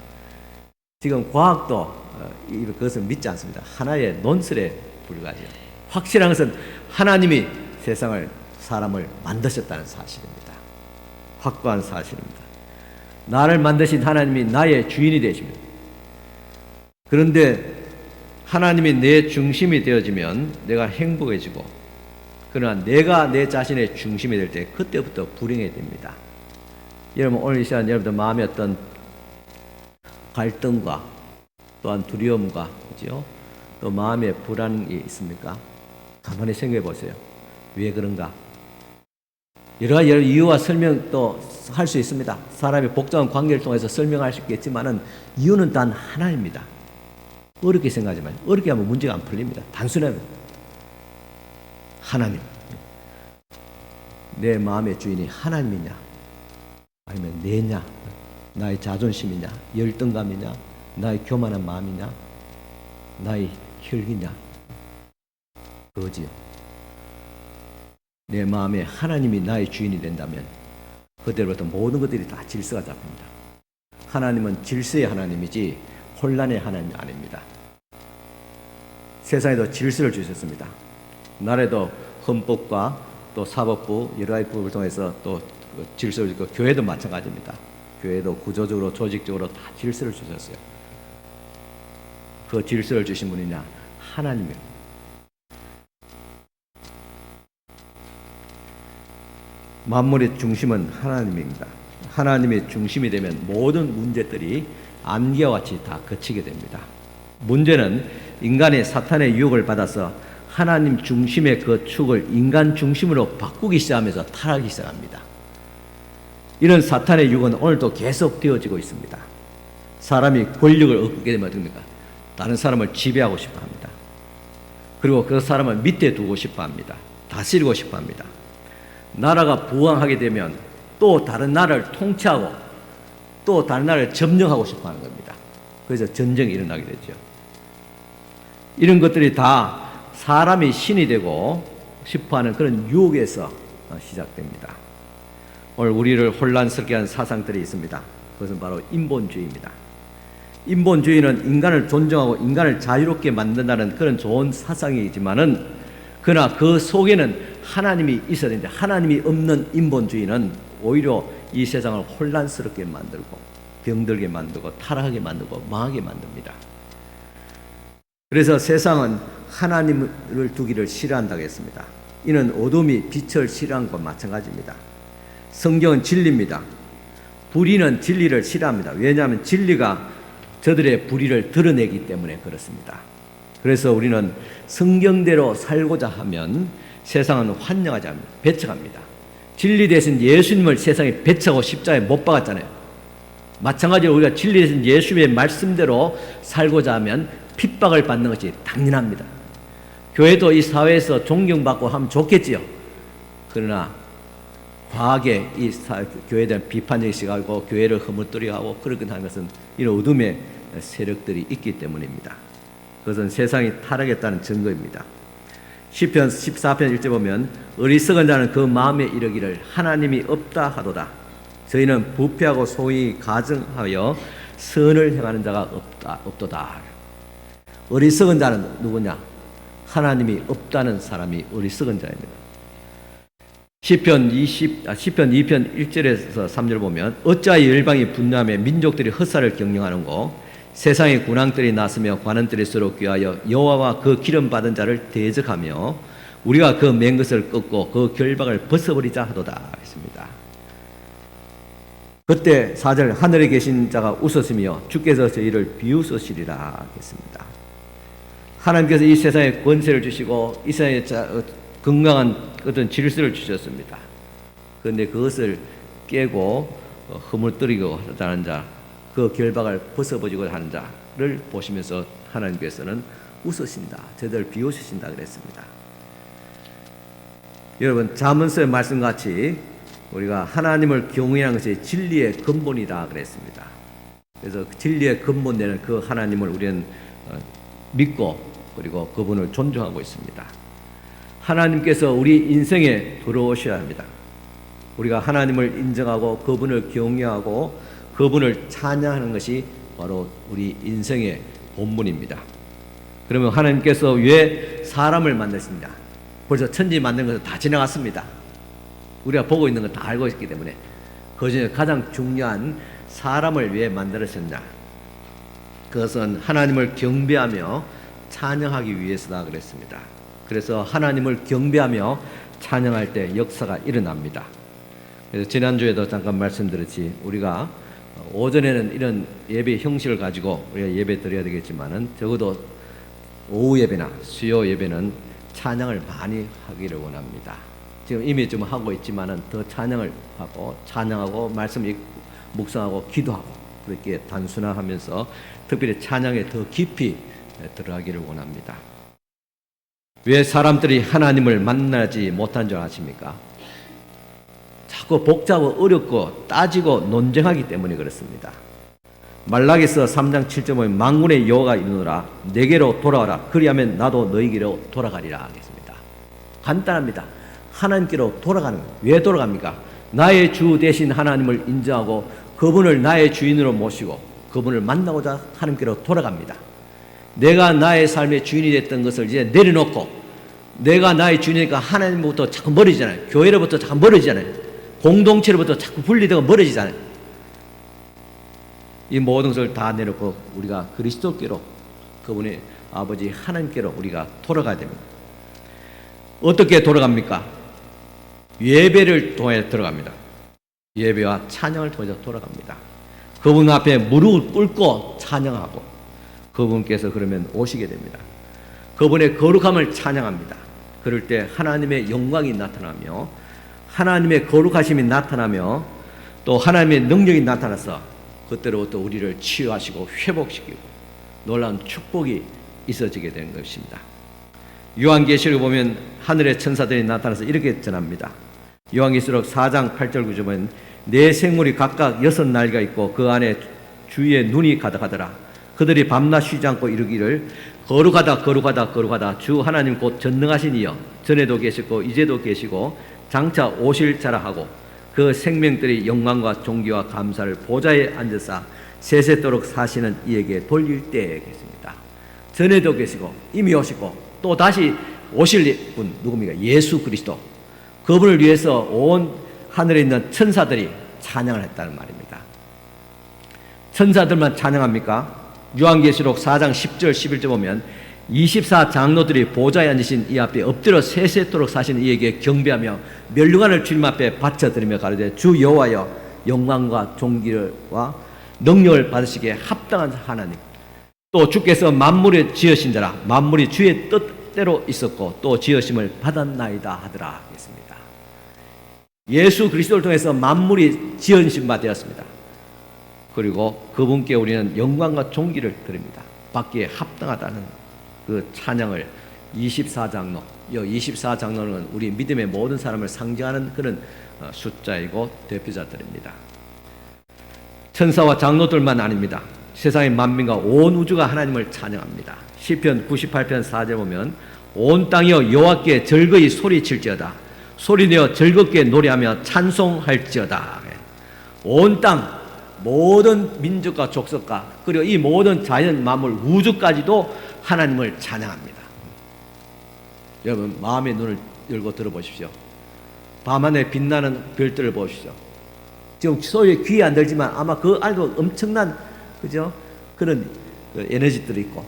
지금 과학도 그것을 믿지 않습니다. 하나의 논설에 불과하죠. 확실한 것은 하나님이 세상을 사람을 만드셨다는 사실입니다. 확고한 사실입니다. 나를 만드신 하나님이 나의 주인이 되십니다. 그런데 하나님이 내 중심이 되어지면 내가 행복해지고 그러나 내가 내 자신의 중심이 될 때 그때부터 불행해 됩니다. 여러분 오늘 이 시간 여러분들 마음에 어떤 갈등과 또한 두려움과 그죠? 또 마음에 불안이 있습니까? 가만히 생각해 보세요. 왜 그런가? 여러 가지 이유와 설명도 할 수 있습니다. 사람이 복잡한 관계를 통해서 설명할 수 있겠지만은 이유는 단 하나입니다. 어렵게 생각하지 마요. 어렵게 하면 문제가 안 풀립니다. 단순하면 하나님. 내 마음의 주인이 하나님이냐? 아니면 내냐? 나의 자존심이냐? 열등감이냐? 나의 교만한 마음이냐? 나의 혈기냐? 그거지요. 내 마음에 하나님이 나의 주인이 된다면 그때부터 모든 것들이 다 질서가 잡힙니다. 하나님은 질서의 하나님이지 혼란의 하나님이 아닙니다. 세상에도 질서를 주셨습니다. 나라에도 헌법과 또 사법부 여러 가지 법을 통해서 또 질서를 주고 교회도 마찬가지입니다. 교회도 구조적으로 조직적으로 다 질서를 주셨어요. 그 질서를 주신 분이냐? 하나님이에요. 만물의 중심은 하나님입니다. 하나님의 중심이 되면 모든 문제들이 안개와 같이 다 그치게 됩니다. 문제는 인간의 사탄의 유혹을 받아서 하나님 중심의 그 축을 인간 중심으로 바꾸기 시작하면서 타락하기 시작합니다. 이런 사탄의 유혹은 오늘도 계속 되어지고 있습니다. 사람이 권력을 얻게 되면 어떻습니까? 다른 사람을 지배하고 싶어 합니다. 그리고 그 사람을 밑에 두고 싶어 합니다. 다스리고 싶어 합니다. 나라가 부강하게 되면 또 다른 나라를 통치하고 또 다른 나라를 점령하고 싶어 하는 겁니다. 그래서 전쟁이 일어나게 되죠. 이런 것들이 다 사람이 신이 되고 싶어 하는 그런 유혹에서 시작됩니다. 오늘 우리를 혼란스럽게 하는 사상들이 있습니다. 그것은 바로 인본주의입니다. 인본주의는 인간을 존중하고 인간을 자유롭게 만든다는 그런 좋은 사상이지만은, 그러나 그 속에는 하나님이 있어야 되는데, 하나님이 없는 인본주의는 오히려 이 세상을 혼란스럽게 만들고 병들게 만들고 타락하게 만들고 망하게 만듭니다. 그래서 세상은 하나님을 두기를 싫어한다고 했습니다. 이는 어둠이 빛을 싫어한 것과 마찬가지입니다. 성경은 진리입니다. 불의는 진리를 싫어합니다. 왜냐하면 진리가 저들의 불의를 드러내기 때문에 그렇습니다. 그래서 우리는 성경대로 살고자 하면 세상은 환영하지 않습니다. 배척합니다. 진리 대신 예수님을 세상에 배척하고 십자가에 못 박았잖아요. 마찬가지로 우리가 진리 대신 예수님의 말씀대로 살고자 하면 핍박을 받는 것이 당연합니다. 교회도 이 사회에서 존경받고 하면 좋겠지요. 그러나 과하게 이 교회에 대한 비판적인 시각이고 교회를 허물뜨리게 하고 그렇게 하는 것은 이런 어둠의 세력들이 있기 때문입니다. 그것은 세상이 타락했다는 증거입니다. 시편 14편 1절 보면 어리석은 자는 그 마음에 이르기를 하나님이 없다 하도다. 저희는 부패하고 소위 가증하여 선을 행하는 자가 없도다. 어리석은 자는 누구냐? 하나님이 없다는 사람이 어리석은 자입니다. 시편 2편 1절에서 3절 보면 어찌하여 열방이 분노하며 민족들이 헛살을 경영하는고 세상의 군왕들이 나서며 관원들이 서로 꾀하여 여호와와 그 기름 받은 자를 대적하며 우리가 그 맨 것을 끊고 그 결박을 벗어버리자 하도다 했습니다. 그때 4절 하늘에 계신 자가 웃었으며 주께서 저희를 비웃으시리라 했습니다. 하나님께서 이 세상에 권세를 주시고 이 세상에 건강한 어떤 질서를 주셨습니다. 그런데 그것을 깨고 허물뜨리고 하는 자, 그 결박을 벗어버리고 하는 자를 보시면서 하나님께서는 웃으신다, 저들을 비웃으신다 그랬습니다. 여러분, 잠언서의 말씀같이 우리가 하나님을 경외하는 것이 진리의 근본이다 그랬습니다. 그래서 진리의 근본되는 그 하나님을 우리는 믿고 그리고 그분을 존중하고 있습니다. 하나님께서 우리 인생에 들어오셔야 합니다. 우리가 하나님을 인정하고 그분을 경외하고 그분을 찬양하는 것이 바로 우리 인생의 본분입니다. 그러면 하나님께서 왜 사람을 만드십니까? 벌써 천지 만든 것은 다 지나갔습니다. 우리가 보고 있는 건 다 알고 있기 때문에 그 중에 가장 중요한 사람을 왜 만들으셨냐? 그것은 하나님을 경배하며 찬양하기 위해서다 그랬습니다. 그래서 하나님을 경배하며 찬양할 때 역사가 일어납니다. 그래서 지난주에도 잠깐 말씀드렸지, 우리가 오전에는 이런 예배 형식을 가지고 우리가 예배 드려야 되겠지만은 적어도 오후 예배나 수요 예배는 찬양을 많이 하기를 원합니다. 지금 이미 좀 하고 있지만은 더 찬양을 하고 찬양하고 말씀 묵상하고 기도하고 그렇게 단순화하면서 특별히 찬양에 더 깊이 들어가기를 원합니다. 왜 사람들이 하나님을 만나지 못한 줄 아십니까? 자꾸 복잡하고 어렵고 따지고 논쟁하기 때문에 그렇습니다. 말라기서 3장 7절 보면 만군의 여호와가 이르노라 내게로 돌아와라 그리하면 나도 너희에게로 돌아가리라 하겠습니다. 간단합니다. 하나님께로 돌아가는 거예요. 왜 돌아갑니까? 나의 주 대신 하나님을 인정하고 그분을 나의 주인으로 모시고 그분을 만나고자 하나님께로 돌아갑니다. 내가 나의 삶의 주인이 됐던 것을 이제 내려놓고 내가 나의 주인이니까 하나님부터 자꾸 멀어지잖아요. 교회로부터 자꾸 멀어지잖아요. 공동체로부터 자꾸 분리되고 멀어지잖아요. 이 모든 것을 다 내놓고 우리가 그리스도께로 그분의 아버지 하나님께로 우리가 돌아가야 됩니다. 어떻게 돌아갑니까? 예배를 통해 들어갑니다. 예배와 찬양을 통해서 돌아갑니다. 그분 앞에 무릎을 꿇고 찬양하고 그분께서 그러면 오시게 됩니다. 그분의 거룩함을 찬양합니다. 그럴 때 하나님의 영광이 나타나며 하나님의 거룩하심이 나타나며 또 하나님의 능력이 나타나서 그때로부터 우리를 치유하시고 회복시키고 놀라운 축복이 있어지게 되는 것입니다. 요한계시록을 보면 하늘의 천사들이 나타나서 이렇게 전합니다. 요한계시록 4장 8절 9절 보면 네 생물이 각각 6날개가 있고 그 안에 주위에 눈이 가득하더라. 그들이 밤낮 쉬지 않고 이르기를 거룩하다 거룩하다 거룩하다 주 하나님 곧 전능하신 이여 전에도 계시고 이제도 계시고 장차 오실 자라 하고 그 생명들이 영광과 존귀와 감사를 보좌에 앉으사 세세토록 사시는 이에게 돌릴 때에 계십니다. 전에도 계시고 이미 오시고 또 다시 오실 분 누굽니까? 예수 그리스도. 그분을 위해서 온 하늘에 있는 천사들이 찬양을 했다는 말입니다. 천사들만 찬양합니까? 요한계시록 4장 10절 11절 보면 24장로들이 보좌에 앉으신 이 앞에 엎드려 세세토록 사시는 이에게 경배하며 멸류관을 주님 앞에 바쳐드리며 가로되 주 여호와여 영광과 존귀와 능력을 받으시기에 합당한 하나님, 또 주께서 만물을 지으신 자라 만물이 주의 뜻대로 있었고 또 지으심을 받았나이다 하더라 했습니다. 예수 그리스도를 통해서 만물이 지으신 바 되었습니다. 그리고 그분께 우리는 영광과 존귀를 드립니다. 받기에 합당하다는 그 찬양을 24장로, 이 24장로는 우리 믿음의 모든 사람을 상징하는 그런 숫자이고 대표자들입니다. 천사와 장로들만 아닙니다. 세상의 만민과 온 우주가 하나님을 찬양합니다. 시편 98편 4절 보면 온 땅이여 여호와께 즐거이 소리칠지어다 소리내어 즐겁게 노래하며 찬송할지어다. 온 땅 모든 민족과 족속과 그리고 이 모든 자연 만물 우주까지도 하나님을 찬양합니다. 여러분 마음의 눈을 열고 들어보십시오. 밤하늘에 빛나는 별들을 보십시오. 지금 소리에 귀에 안 들지만 아마 그 안에도 엄청난 그죠? 그런 에너지들이 있고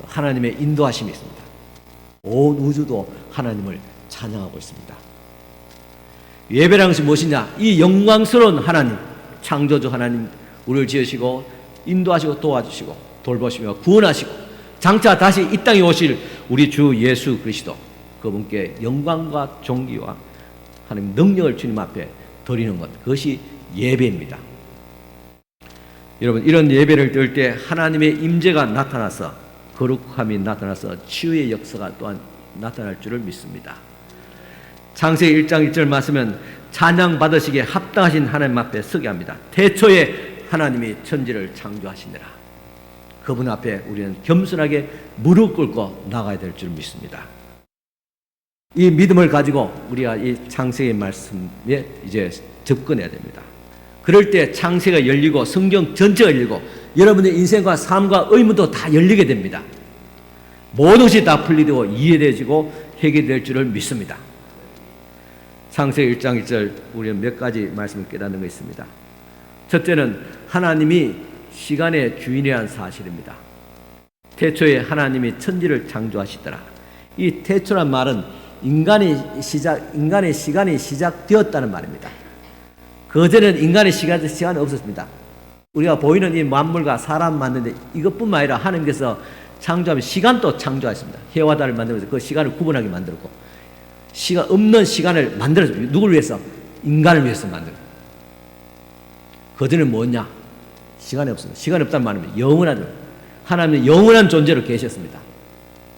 하나님의 인도하심이 있습니다. 온 우주도 하나님을 찬양하고 있습니다. 예배라는 것이 무엇이냐? 이 영광스러운 하나님, 창조주 하나님, 우리를 지으시고 인도하시고 도와주시고 돌보시며 구원하시고 장차 다시 이 땅에 오실 우리 주 예수 그리스도, 그분께 영광과 존귀와 하나님 능력을 주님 앞에 드리는 것, 그것이 예배입니다. 여러분 이런 예배를 드릴 때 하나님의 임재가 나타나서 거룩함이 나타나서 치유의 역사가 또한 나타날 줄을 믿습니다. 창세기 1장 1절 말씀은 찬양 받으시기에 합당하신 하나님 앞에 서게 합니다. 태초에 하나님이 천지를 창조하시니라. 그분 앞에 우리는 겸손하게 무릎 꿇고 나가야 될 줄 믿습니다. 이 믿음을 가지고 우리가 이 창세기 말씀에 이제 접근해야 됩니다. 그럴 때 창세가 열리고 성경 전체가 열리고 여러분의 인생과 삶과 의문도 다 열리게 됩니다. 모든 것이 다 풀리되고 이해되어지고 해결될 줄을 믿습니다. 창세기 1장 1절 우리는 몇 가지 말씀을 깨닫는 것이 있습니다. 첫째는 하나님이 시간의 주인이라는 사실입니다. 태초에 하나님이 천지를 창조하시더라. 이 태초란 말은 인간의 시간이 시작되었다는 말입니다. 그전에는 인간의 시간이 없었습니다. 우리가 보이는 이 만물과 사람 만드는데 이것뿐만 아니라 하나님께서 창조하면 시간도 창조하셨습니다. 해와 달을 만들면서 그 시간을 구분하게 만들었고 시간 없는 시간을 만들었습니다. 누구를 위해서? 인간을 위해서 만들었습니다. 그전에는 뭐냐? 시간이 없습니다. 시간이 없다는 말은 영원한, 하나님은 영원한 존재로 계셨습니다.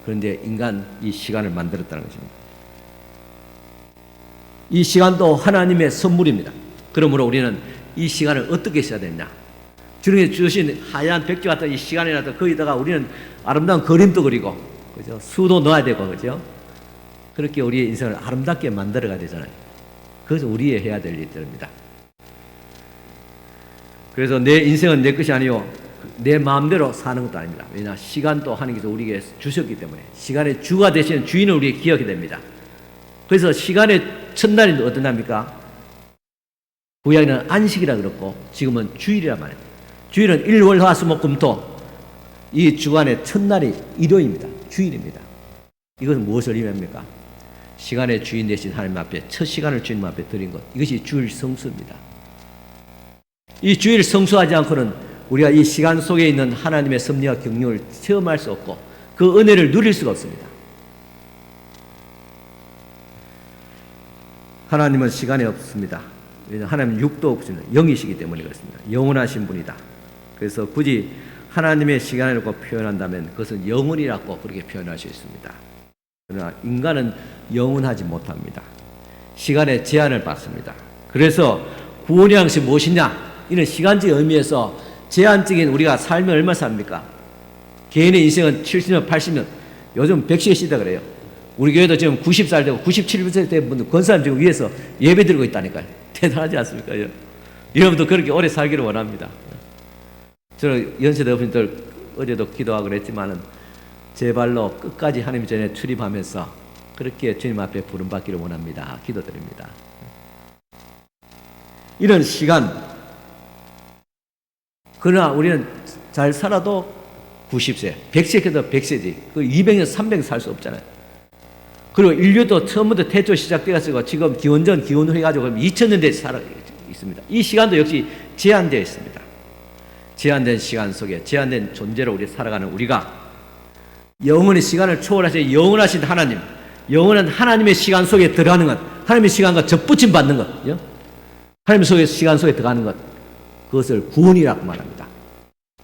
그런데 인간 이 시간을 만들었다는 것입니다. 이 시간도 하나님의 선물입니다. 그러므로 우리는 이 시간을 어떻게 써야 되냐? 주님이 주신 하얀 백지 같은 이 시간이라도 거기다가 우리는 아름다운 그림도 그리고, 그죠? 수도 넣어야 되고, 그죠? 그렇게 우리의 인생을 아름답게 만들어가야 되잖아요. 그래서 우리의 해야 될 일들입니다. 그래서 내 인생은 내 것이 아니요 내 마음대로 사는 것도 아닙니다. 왜냐? 시간도 하나님께서 우리에게 주셨기 때문에 시간의 주가 되시는 주인을 우리에게 기억하게 됩니다. 그래서 시간의 첫날이 어떤 날입니까? 구약에는 안식이라 그랬고 지금은 주일이라 말입니다. 주일은 일, 월, 화, 수, 목, 금, 토 이 주간의 첫날이 일요일입니다. 주일입니다. 이것은 무엇을 의미합니까? 시간의 주인 되신 하나님 앞에 첫 시간을 주님 앞에 드린 것, 이것이 주일 성수입니다. 이 주일 성수하지 않고는 우리가 이 시간 속에 있는 하나님의 섭리와 경륜을 체험할 수 없고 그 은혜를 누릴 수가 없습니다. 하나님은 시간이 없습니다. 하나님은 육도 없습니다. 영이시기 때문에 그렇습니다. 영원하신 분이다. 그래서 굳이 하나님의 시간을 놓고 표현한다면 그것은 영원이라고 그렇게 표현할 수 있습니다. 그러나 인간은 영원하지 못합니다. 시간에 제한을 받습니다. 그래서 구원이라는 것이 무엇이냐? 이는 시간적 의미에서 제한적인 우리가 살면 얼마 삽니까? 개인의 인생은 70년, 80년, 요즘 100세 시대 그래요. 우리 교회도 지금 90살 되고 97세 된 분들 권사님 지금 위에서 예배 드리고 있다니까요. 대단하지 않습니까? 여러분도 그렇게 오래 살기를 원합니다. 저는 연세대 어머니들 어제도 기도하고 그랬지만은 제발로 끝까지 하나님 전에 출입하면서 그렇게 주님 앞에 부름받기를 원합니다. 기도드립니다. 이런 시간, 그러나 우리는 잘 살아도 90세, 100세에도 100세지. 그 200년, 300년 살 수 없잖아요. 그리고 인류도 처음부터 태초 시작돼가지고 지금 기원전, 기원후 해가지고 2000년대에 살아 있습니다. 이 시간도 역시 제한되어 있습니다. 제한된 시간 속에 제한된 존재로 우리 살아가는 우리가 영원의 시간을 초월하신 영원하신 하나님, 영원한 하나님의 시간 속에 들어가는 것, 하나님의 시간과 접붙임 받는 것, 하나님의 시간 속에 들어가는 것, 그것을 구원이라고 말합니다.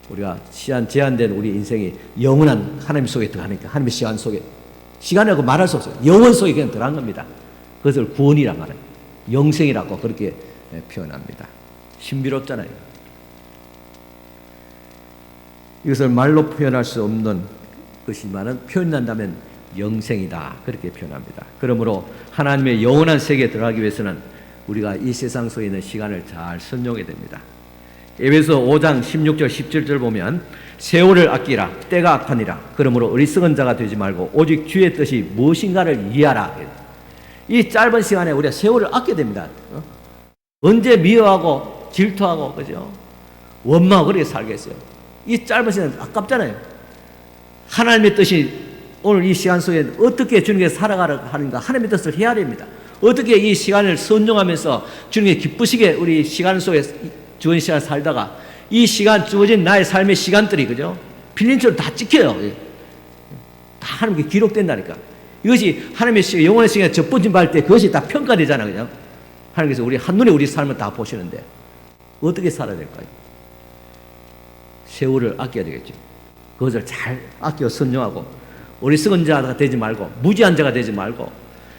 우리가 제한된 우리 인생이 영원한 하나님 속에 들어가니까 하나님의 시간 속에, 시간이라고 말할 수 없어요. 영원 속에 그냥 들어간 겁니다. 그것을 구원이라고 말해요. 영생이라고 그렇게 표현합니다. 신비롭잖아요. 이것을 말로 표현할 수 없는 것이지만은 표현한다면 영생이다. 그렇게 표현합니다. 그러므로 하나님의 영원한 세계에 들어가기 위해서는 우리가 이 세상 속에 있는 시간을 잘 선용해야 됩니다. 에베소 5장 16절 17절 보면 세월을 아끼라 때가 악하니라 그러므로 어리석은 자가 되지 말고 오직 주의 뜻이 무엇인가를 이해하라. 이 짧은 시간에 우리가 세월을 아껴야 됩니다. 언제 미워하고 질투하고 그죠? 원망하고 그렇게 살겠어요. 이 짧은 시간 아깝잖아요. 하나님의 뜻이 오늘 이 시간 속에 어떻게 주님께 살아가려 하는가 하나님의 뜻을 해야 됩니다. 어떻게 이 시간을 선용하면서 주님께 기쁘시게 우리 시간 속에 주어진 시간 살다가 이 시간 주어진 나의 삶의 시간들이 그죠? 필린처럼 다 찍혀요. 다 하나님께 기록된다니까. 이것이 하나님의 영원한 시간에 접붙임 받을 때 그것이 다 평가되잖아요. 그죠? 하나님께서 우리 한눈에 우리 삶을 다 보시는데 어떻게 살아야 될까요? 세월을 아껴야 되겠죠. 그것을 잘 아껴 선용하고 어리석은 자가 되지 말고 무지한 자가 되지 말고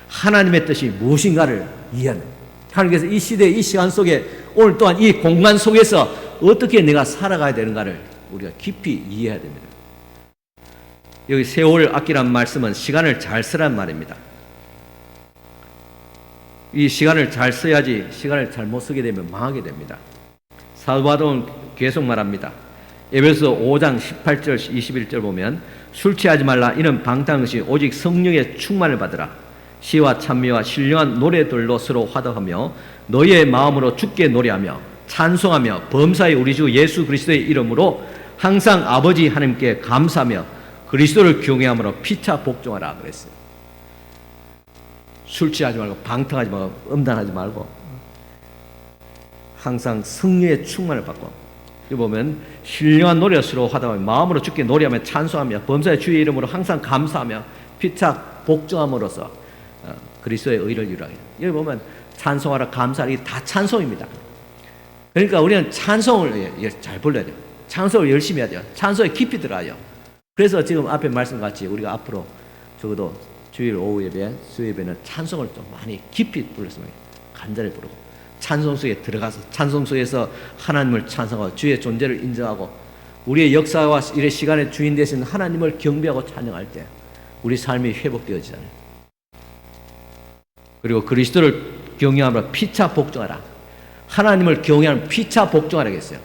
하나님의 뜻이 무엇인가를 이해하는, 하나님께서 이 시대 이 시간 속에 오늘 또한 이 공간 속에서 어떻게 내가 살아가야 되는가를 우리가 깊이 이해해야 됩니다. 여기 세월을 아끼라는 말씀은 시간을 잘 쓰라는 말입니다. 이 시간을 잘 써야지 시간을 잘못 쓰게 되면 망하게 됩니다. 사도 바울은 계속 말합니다. 에베소 5장 18절 21절 보면 술 취하지 말라 이는 방탕한 것이 오직 성령의 충만을 받으라. 시와 찬미와 신령한 노래들로 서로 화답하며 너희의 마음으로 주께 노래하며 찬송하며 범사의 우리 주 예수 그리스도의 이름으로 항상 아버지 하나님께 감사하며 그리스도를 경외함으로 피차 복종하라 그랬어요. 술 취하지 말고 방탕하지 말고 음란하지 말고 항상 성령의 충만을 받고, 여기 보면 신령한 노래로 서로 화답하며 마음으로 주께 노래하며 찬송하며 범사의 주의 이름으로 항상 감사하며 피차 복종함으로써 그리스도의 의를 이루라. 여기 보면 찬송하라 감사하라 이게 다 찬송입니다. 그러니까 우리는 찬송을 잘 불러야 돼요. 찬송을 열심히 해야 돼요. 찬송에 깊이 들어가요. 그래서 지금 앞에 말씀같이 우리가 앞으로 적어도 주일 오후 예배, 수요 예배는 찬송을 좀 많이 깊이 불렀으면 간절히 부르고 찬송 속에 들어가서 찬송 속에서 하나님을 찬송하고 주의 존재를 인정하고 우리의 역사와 일의 시간의 주인 되신 하나님을 경배하고 찬양할 때 우리 삶이 회복되어지잖아요. 그리고 그리스도를 경외함으로 피차 복종하라. 하나님을 경외하면 피차 복종하라겠어요.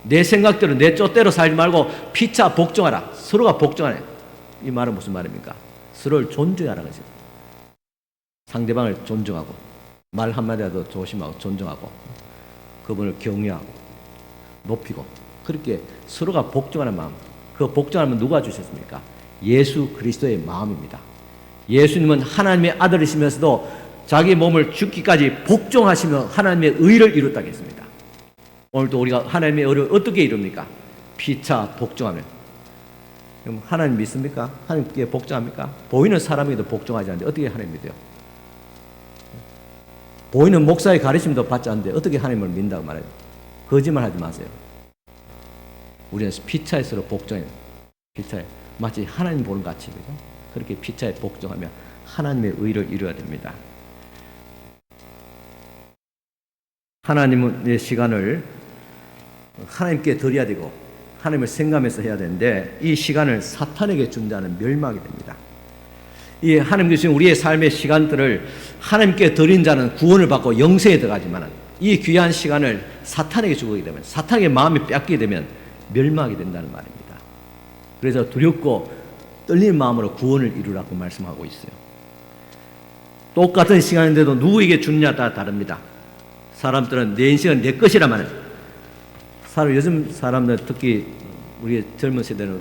내 생각대로 내 뜻대로 살지 말고 피차 복종하라. 서로가 복종하라. 이 말은 무슨 말입니까? 서로를 존중하라는 거죠. 상대방을 존중하고 말 한마디라도 조심하고 존중하고 그분을 경외하고 높이고 그렇게 서로가 복종하는 마음. 그 복종하면 누가 주셨습니까? 예수 그리스도의 마음입니다. 예수님은 하나님의 아들이시면서도 자기 몸을 죽기까지 복종하시며 하나님의 의를 이뤘다고 했습니다. 오늘도 우리가 하나님의 의를 어떻게 이룹니까? 피차 복종하면. 그럼 하나님 믿습니까? 하나님께 복종합니까? 보이는 사람에게도 복종하지 않는데 어떻게 하나님 믿어요? 보이는 목사의 가르침도 받지 않는데 어떻게 하나님을 믿는다고 말해요? 거짓말 하지 마세요. 우리는 피차에 서로 복종해요. 피차에 마치 하나님 보는 것 같이 그렇게 피차에 복종하며 하나님의 의를 이루어야 됩니다. 하나님의 시간을 하나님께 드려야 되고 하나님을 생각하면서 해야 되는데 이 시간을 사탄에게 준다는 멸망이 됩니다. 이 하나님 주신 우리의 삶의 시간들을 하나님께 드린 자는 구원을 받고 영생에 들어가지만 이 귀한 시간을 사탄에게 주게 되면, 사탄에게 마음이 뺏기게 되면 멸망하게 된다는 말입니다. 그래서 두렵고 떨리는 마음으로 구원을 이루라고 말씀하고 있어요. 똑같은 시간인데도 누구에게 주느냐에 따라 다릅니다. 사람들은 내 인생은 내 것이라면, 요즘 사람들 특히 우리 젊은 세대는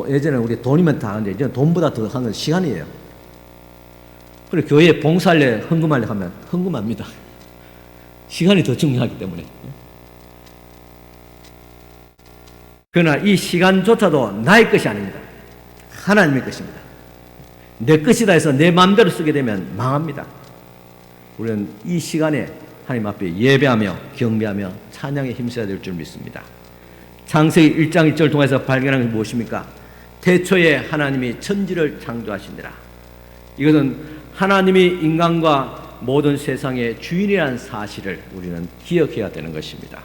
예전에 우리 돈이면 다 하는데 이제는 돈보다 더 한 건 시간이에요. 그리고 교회에 봉사할래 헌금할래 하면 헌금합니다. 시간이 더 중요하기 때문에. 그러나 이 시간조차도 나의 것이 아닙니다. 하나님의 것입니다. 내 것이다 해서 내 마음대로 쓰게 되면 망합니다. 우리는 이 시간에 하나님 앞에 예배하며 경배하며 찬양에 힘써야 될 줄 믿습니다. 창세기 1장 1절 통해서 발견한 것이 무엇입니까? 태초에 하나님이 천지를 창조하시니라. 이것은 하나님이 인간과 모든 세상의 주인이라는 사실을 우리는 기억해야 되는 것입니다.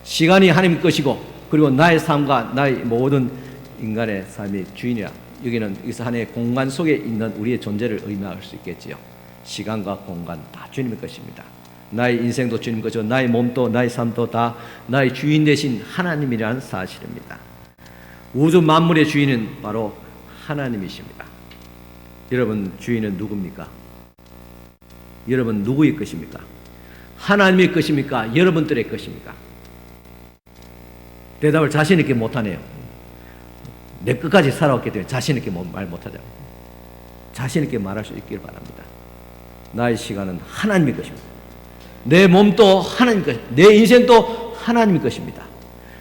시간이 하나님 것이고 그리고 나의 삶과 나의 모든 인간의 삶이 주인이라. 여기는 하나의 공간 속에 있는 우리의 존재를 의미할 수 있겠지요. 시간과 공간 다 주님의 것입니다. 나의 인생도 주님 것이고 나의 몸도 나의 삶도 다 나의 주인 되신 하나님이라는 사실입니다. 우주 만물의 주인은 바로 하나님이십니다. 여러분 주인은 누굽니까? 여러분 누구의 것입니까? 하나님의 것입니까? 여러분들의 것입니까? 대답을 자신 있게 못하네요. 내 끝까지 살아왔기 때문에 자신 있게 말 못하죠. 자신 있게 말할 수 있기를 바랍니다. 나의 시간은 하나님의 것입니다. 내 몸도 하나님 것, 내 인생도 하나님의 것입니다.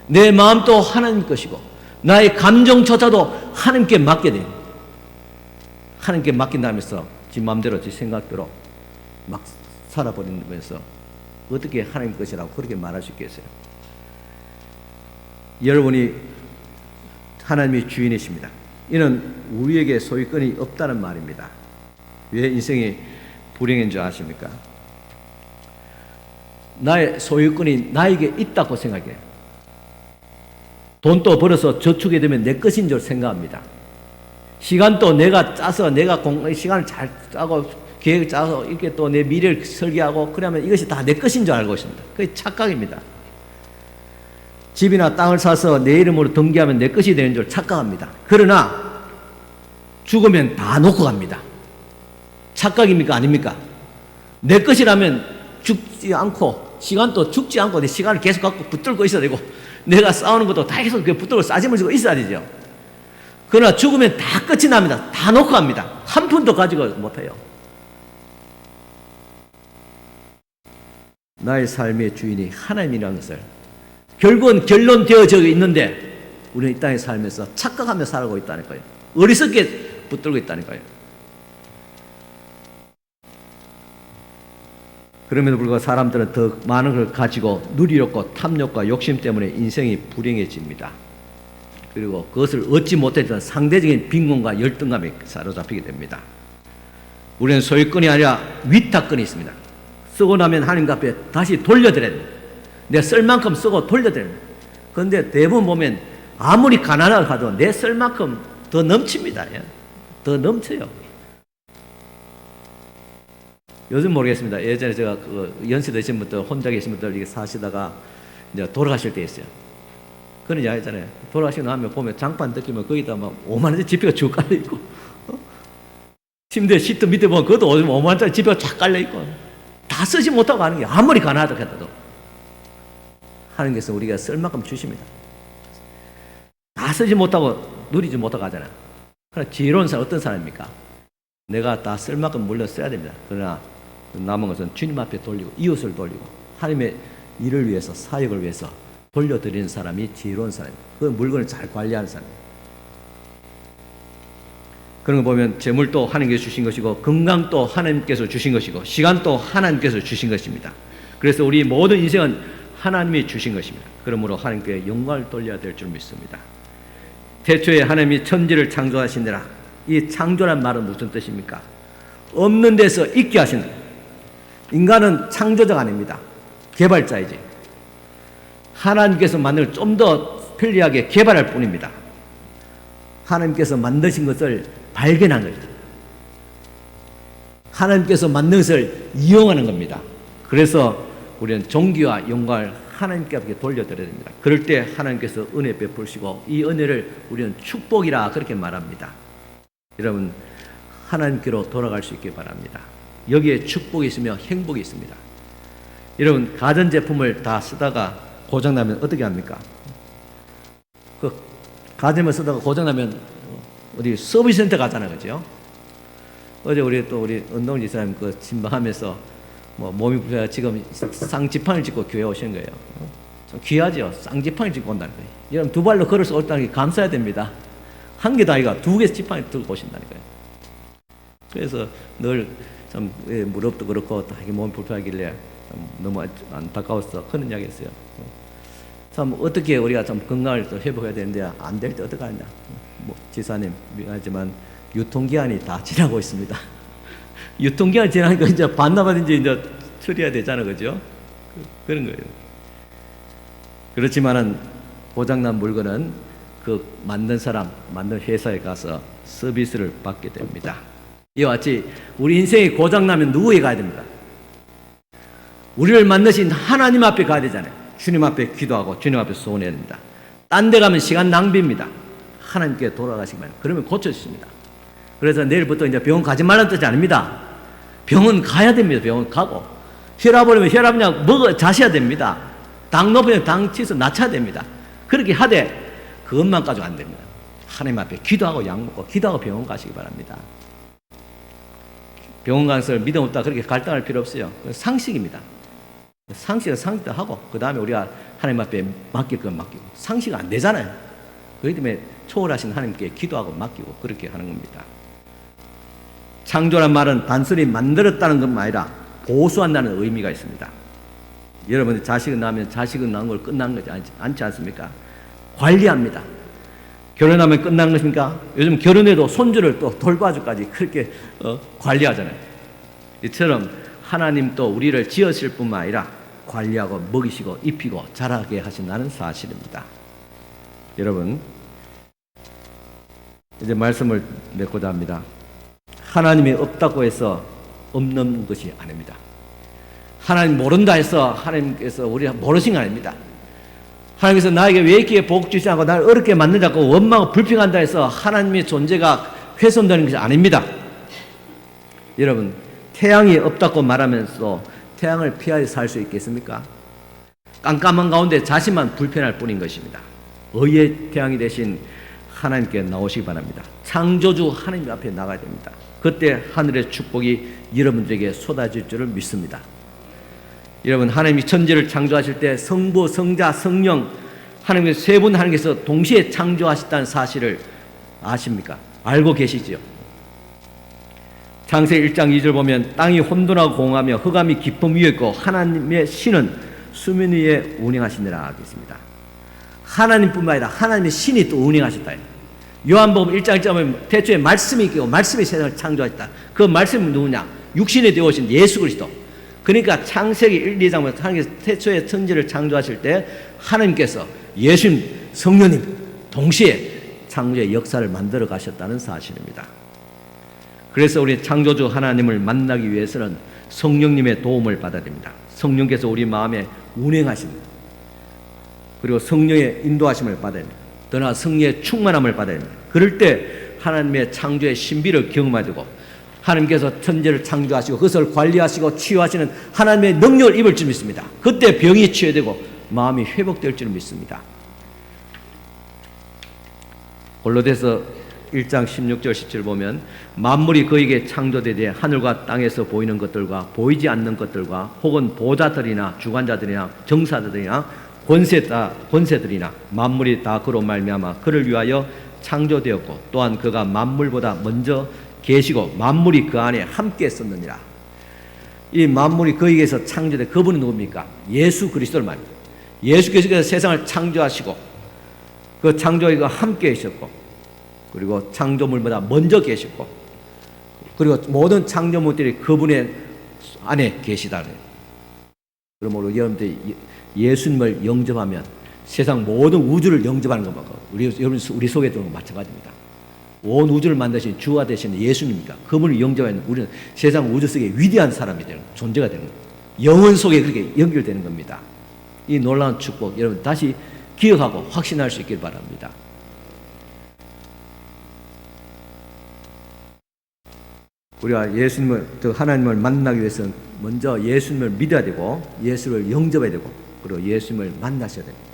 내 마음도 하나님 것이고 나의 감정조차도 하나님께 맡게 돼요. 하나님께 맡긴다면서 지 마음대로 지 생각대로 막 살아버리면서 어떻게 하나님 것이라고 그렇게 말할 수 있겠어요? 여러분이 하나님의 주인이십니다. 이는 우리에게 소유권이 없다는 말입니다. 왜 인생이 불행인 줄 아십니까? 나의 소유권이 나에게 있다고 생각해요. 돈도 벌어서 저축이 되면 내 것인 줄 생각합니다. 시간도 내가 짜서 시간을 잘 짜고 계획을 짜서 이렇게 또 내 미래를 설계하고 그러면 이것이 다 내 것인 줄 알고 있습니다. 그게 착각입니다. 집이나 땅을 사서 내 이름으로 등기하면 내 것이 되는 줄 착각합니다. 그러나 죽으면 다 놓고 갑니다. 착각입니까? 아닙니까? 내 것이라면 죽지 않고 시간도 죽지 않고 내 시간을 계속 갖고 붙들고 있어야 되고 내가 싸우는 것도 다 계속 붙들고 싸짐을 지고 있어야 되죠. 그러나 죽으면 다 끝이 납니다. 다 놓고 갑니다. 한 푼도 가지고 못해요. 나의 삶의 주인이 하나님이라는 것을 결국은 결론되어져 있는데 우리는 이 땅에 살면서 착각하며 살고 있다는 거예요. 어리석게 붙들고 있다는 거예요. 그럼에도 불구하고 사람들은 더 많은 걸 가지고 누리려고 탐욕과 욕심 때문에 인생이 불행해집니다. 그리고 그것을 얻지 못했던 상대적인 빈곤과 열등감에 사로잡히게 됩니다. 우리는 소유권이 아니라 위탁권이 있습니다. 쓰고 나면 하나님 앞에 다시 돌려드려야 됩니다. 내가 쓸 만큼 쓰고 돌려드려야 됩니다. 그런데 대부분 보면 아무리 가난하고 내 쓸 만큼 더 넘칩니다. 더 넘쳐요. 요즘 모르겠습니다. 예전에 제가 연세 드신 분들, 혼자 계신 분들 이렇게 사시다가 이제 돌아가실 때 있어요. 그런 이야기 있잖아요. 돌아가시고 나면 보면 장판 뜯기면 거기다 막 5만 원짜리 지폐가 쭉 깔려있고, 침대 시트 밑에 보면 그것도 5만 원짜리 지폐가 쫙 깔려있고, 다 쓰지 못하고 가는 게 아무리 가난하다고 해도 하나님께서 우리가 쓸 만큼 주십니다. 다 쓰지 못하고 누리지 못하고 가잖아요. 그러나 지혜로운 사람 어떤 사람입니까? 내가 다 쓸 만큼 물론 써야 됩니다. 그러나 남은 것은 주님 앞에 돌리고 이웃을 돌리고 하나님의 일을 위해서 사역을 위해서 돌려드리는 사람이 지혜로운 사람입니다. 그 물건을 잘 관리하는 사람입니다. 그런 거 보면 재물도 하나님께서 주신 것이고 건강도 하나님께서 주신 것이고 시간도 하나님께서 주신 것입니다. 그래서 우리 모든 인생은 하나님이 주신 것입니다. 그러므로 하나님께 영광을 돌려야 될 줄 믿습니다. 태초에 하나님이 천지를 창조하시니라. 이 창조란 말은 무슨 뜻입니까? 없는 데서 있게 하시는. 인간은 창조자가 아닙니다. 개발자이지. 하나님께서 만든 걸 좀 더 편리하게 개발할 뿐입니다. 하나님께서 만드신 것을 발견한 것입니다. 하나님께서 만든 것을 이용하는 겁니다. 그래서 우리는 존귀와 영광을 하나님께 돌려드려야 됩니다. 그럴 때 하나님께서 은혜 베푸시고 이 은혜를 우리는 축복이라 그렇게 말합니다. 여러분, 하나님께로 돌아갈 수 있길 바랍니다. 여기에 축복이 있으며 행복이 있습니다. 여러분, 가전제품을 다 쓰다가 고장나면 어떻게 합니까? 그 가전을 쓰다가 고장나면 어디 서비스 센터 가잖아요. 그죠? 어제 우리 운동 지사님 그 침방하면서 몸이 불편해서 지금 쌍지판을 짚고 교회 오신 거예요. 좀 귀하죠? 쌍지판을 짚고 온다는 거예요. 여러분, 두 발로 걸어서 올다는 게 감사해야 됩니다. 한 개도 아니가 두 개 지판을 들고 오신다는 거예요. 그래서 늘 참 무릎도 그렇고 다 몸이 불편하길래 너무 안타까워서 그런 이야기 했어요. 참 어떻게 우리가 좀 건강을 또 회복해야 되는데 안 될 때 어떻게 하냐. 지사님 미안하지만 유통기한이 다 지나고 있습니다. 유통기한이 지나니까 이제 반납하든지 이제 처리해야 되잖아, 그죠? 그런 거예요. 그렇지만은 고장난 물건은 그 만든 사람, 만든 회사에 가서 서비스를 받게 됩니다. 이와 같이 우리 인생이 고장나면 누구에 가야 됩니까? 우리를 만드신 하나님 앞에 가야 되잖아요. 주님 앞에 기도하고 주님 앞에 소원해야 됩니다. 딴 데 가면 시간 낭비입니다. 하나님께 돌아가시기 바랍니다. 그러면 고쳐주십니다. 그래서 내일부터 이제 병원 가지 말라는 뜻이 아닙니다. 병원 가야 됩니다. 병원 가고. 혈압 오르면 혈압약 자셔야 됩니다. 당 높으면 당 치서 낮춰야 됩니다. 그렇게 하되 그것만 가지고 안 됩니다. 하나님 앞에 기도하고 약 먹고 기도하고 병원 가시기 바랍니다. 병원 가서 믿음 없다 그렇게 갈등할 필요 없어요. 상식입니다. 상식은 상식도 하고 그 다음에 우리가 하나님 앞에 맡길 건 맡기고 상식은 안 되잖아요. 그렇기 때문에 초월하신 하나님께 기도하고 맡기고 그렇게 하는 겁니다. 창조란 말은 단순히 만들었다는 것만 아니라 보수한다는 의미가 있습니다. 여러분들 자식은 낳으면 자식은 낳은 걸 끝난 거지 않지 않습니까? 관리합니다. 결혼하면 끝난 것입니까? 요즘 결혼해도 손주를 또 돌봐주까지 그렇게 관리하잖아요. 이처럼 하나님도 우리를 지으실 뿐만 아니라 관리하고 먹이시고 입히고 자라게 하신다는 사실입니다. 여러분, 이제 말씀을 맺고자 합니다. 하나님이 없다고 해서 없는 것이 아닙니다. 하나님 모른다 해서 하나님께서 우리가 모르신 거 아닙니다. 하나님께서 나에게 왜 이렇게 복 주지 않고 나를 어렵게 만든다고 원망하고 불평한다 해서 하나님의 존재가 훼손되는 것이 아닙니다. 여러분, 태양이 없다고 말하면서 태양을 피하여 살 수 있겠습니까? 깜깜한 가운데 자신만 불편할 뿐인 것입니다. 의의 태양이 되신 하나님께 나오시기 바랍니다. 창조주 하나님 앞에 나가야 됩니다. 그때 하늘의 축복이 여러분들에게 쏟아질 줄을 믿습니다. 여러분, 하나님이 천지를 창조하실 때 성부, 성자, 성령 하나님께서 세 분 하나님께서 동시에 창조하셨다는 사실을 아십니까? 알고 계시죠? 창세기 1장 2절 보면 땅이 혼돈하고 공하며 흑암이 깊음 위에 있고 하나님의 신은 수면 위에 운행하시느라 하겠습니다. 하나님뿐만 아니라 하나님의 신이 또 운행하셨다. 요한복음 1장 1절 보면 태초에 말씀이 있고 말씀이 세상을 창조하셨다. 그 말씀은 누구냐? 육신에 되어 오신 예수 그리스도. 그러니까 창세기 1, 2장 보면 하나님께서 태초에 천지를 창조하실 때 하나님께서 예수님, 성령님 동시에 창조의 역사를 만들어 가셨다는 사실입니다. 그래서 우리 창조주 하나님을 만나기 위해서는 성령님의 도움을 받아야 됩니다. 성령께서 우리 마음에 운행하십니다. 그리고 성령의 인도하심을 받아야 됩니다. 더 나아 성령의 충만함을 받아야 됩니다. 그럴 때 하나님의 창조의 신비를 경험하게 되고 하나님께서 천지를 창조하시고 그것을 관리하시고 치유하시는 하나님의 능력을 입을 줄 믿습니다. 그때 병이 치유되고 마음이 회복될 줄 믿습니다. 골로새서 1장 16절 17절 보면 만물이 그에게 창조되되 하늘과 땅에서 보이는 것들과 보이지 않는 것들과 혹은 보좌들이나 주관자들이나 정사들이나 권세들이나 만물이 다 그로 말미암아 그를 위하여 창조되었고 또한 그가 만물보다 먼저 계시고 만물이 그 안에 함께 있었느니라. 이 만물이 그에게서 창조된 그분은 누굽니까? 예수 그리스도를 말입니다. 예수께서 세상을 창조하시고 그 창조에 함께 계셨고 그리고 창조물보다 먼저 계셨고 그리고 모든 창조물들이 그분의 안에 계시다. 그러므로 여러분들이 예수님을 영접하면 세상 모든 우주를 영접하는 것만 우리 속에 들어오는 건 마찬가지입니다. 온 우주를 만드신 주가 되시는 예수님입니까? 그분을 영접하는 우리는 세상 우주 속에 위대한 사람이 되는 존재가 되는 거예요. 영혼 속에 그렇게 연결되는 겁니다. 이 놀라운 축복 여러분 다시 기억하고 확신할 수 있길 바랍니다. 우리가 예수님을, 하나님을 만나기 위해서는 먼저 예수님을 믿어야 되고 예수를 영접해야 되고 그리고 예수님을 만나셔야 됩니다.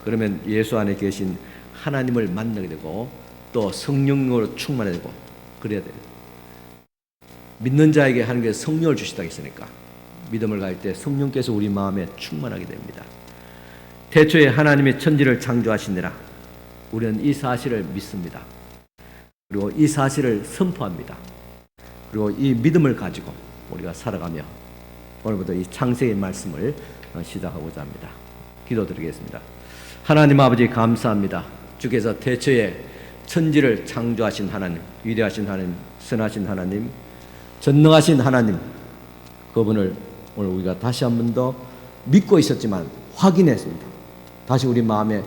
그러면 예수 안에 계신 하나님을 만나게 되고 또 성령으로 충만해야 되고 그래야 돼요. 믿는 자에게 하나님께서 성령을 주시다고 했으니까 믿음을 가질 때 성령께서 우리 마음에 충만하게 됩니다. 태초에 하나님의 천지를 창조하시느라 우리는 이 사실을 믿습니다. 그리고 이 사실을 선포합니다. 그리고 이 믿음을 가지고 우리가 살아가며 오늘부터 이 창세의 말씀을 시작하고자 합니다. 기도드리겠습니다. 하나님 아버지 감사합니다. 주께서 태초에 천지를 창조하신 하나님, 위대하신 하나님, 선하신 하나님, 전능하신 하나님, 그분을 오늘 우리가 다시 한 번 더 믿고 있었지만 확인했습니다. 다시 우리 마음에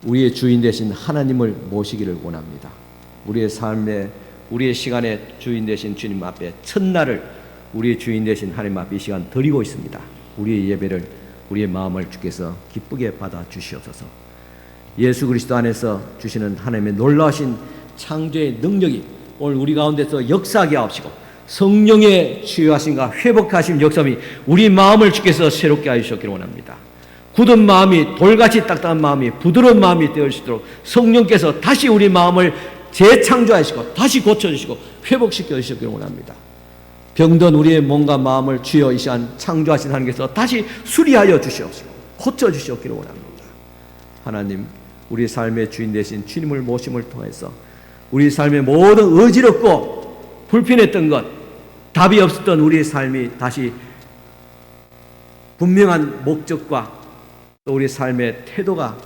우리의 주인 되신 하나님을 모시기를 원합니다. 우리의 삶에, 우리의 시간의 주인 되신 주님 앞에 첫날을 우리의 주인 되신 하나님 앞에 이 시간 드리고 있습니다. 우리의 예배를, 우리의 마음을 주께서 기쁘게 받아 주시옵소서. 예수 그리스도 안에서 주시는 하나님의 놀라우신 창조의 능력이 오늘 우리 가운데서 역사하게 하옵시고 성령의 치유하심과 회복하심 역사이 우리 마음을 주께서 새롭게 하시기를 원합니다. 굳은 마음이 돌같이 딱딱한 마음이 부드러운 마음이 되어 주시도록 성령께서 다시 우리 마음을 재창조하시고 다시 고쳐주시고 회복시켜 주시기를 원합니다. 병든 우리의 몸과 마음을 주여 이 시간 창조하신 하나님께서 다시 수리하여 주시옵시고 고쳐주시기를 원합니다. 하나님, 우리 삶의 주인 되신 주님을 모심을 통해서 우리 삶의 모든 어지럽고 불편했던 것, 답이 없었던 우리의 삶이 다시 분명한 목적과 또 우리 삶의 태도가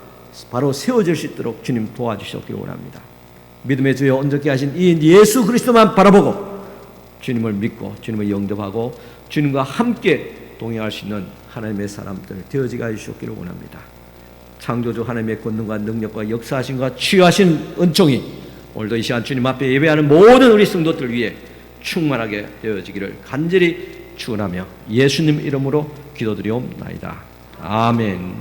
바로 세워질 수 있도록 주님 도와주시기를 원합니다. 믿음의 주여 온전케 하신 이 예수 그리스도만 바라보고 주님을 믿고 주님을 영접하고 주님과 함께 동행할 수 있는 하나님의 사람들 되어지게 하시기를 원합니다. 창조주 하나님의 권능과 능력과 역사하심과 치유하신 은총이 오늘도 이 시간 주님 앞에 예배하는 모든 우리 성도들 위해 충만하게 되어지기를 간절히 축원하며 예수님 이름으로 기도드리옵나이다. 아멘.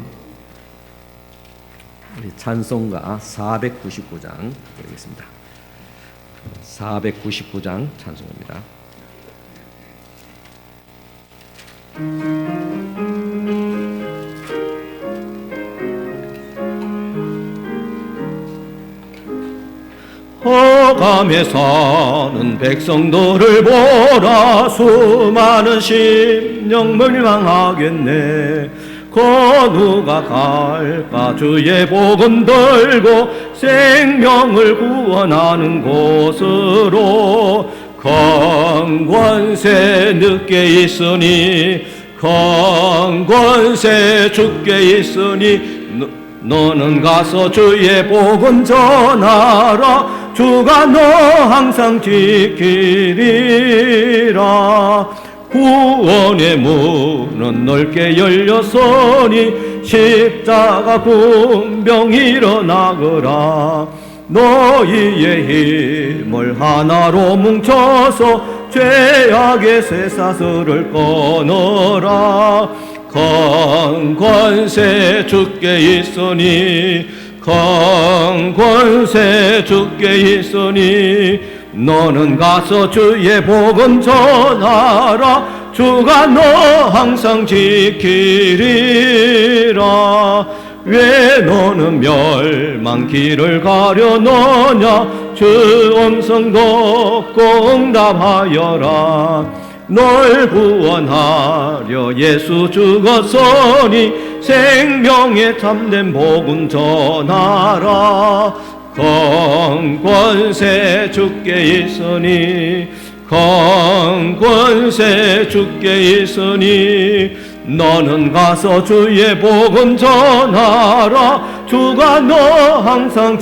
우리 찬송가 499장 드리겠습니다. 499장 찬송입니다. 허감에 사는 백성들을 보라. 수많은 심령 멸망하겠네. 그 누가 갈까 주의 복음 들고 생명을 구원하는 곳으로. 강권세 늦게 있으니 강권세 죽게 있으니 너는 가서 주의 복음 전하라. 주가 너 항상 지키리라. 구원의 문은 넓게 열렸으니 십자가 군병 일어나거라. 너희의 힘을 하나로 뭉쳐서 죄악의 쇠사슬을 끊어라. 강권세 죽게 있으니 강권세 죽게 있으니 너는 가서 주의 복음 전하라. 주가 너 항상 지키리라. 왜 너는 멸망길을 가려노냐. 주 음성 듣고 응답하여라. 널 구원하려 예수 죽었으니 생명의 참된 복음 전하라. 강권세 죽게 있으니 강권세 죽게 있으니 너는 가서 주의 복음 전하라. 주가 너 항상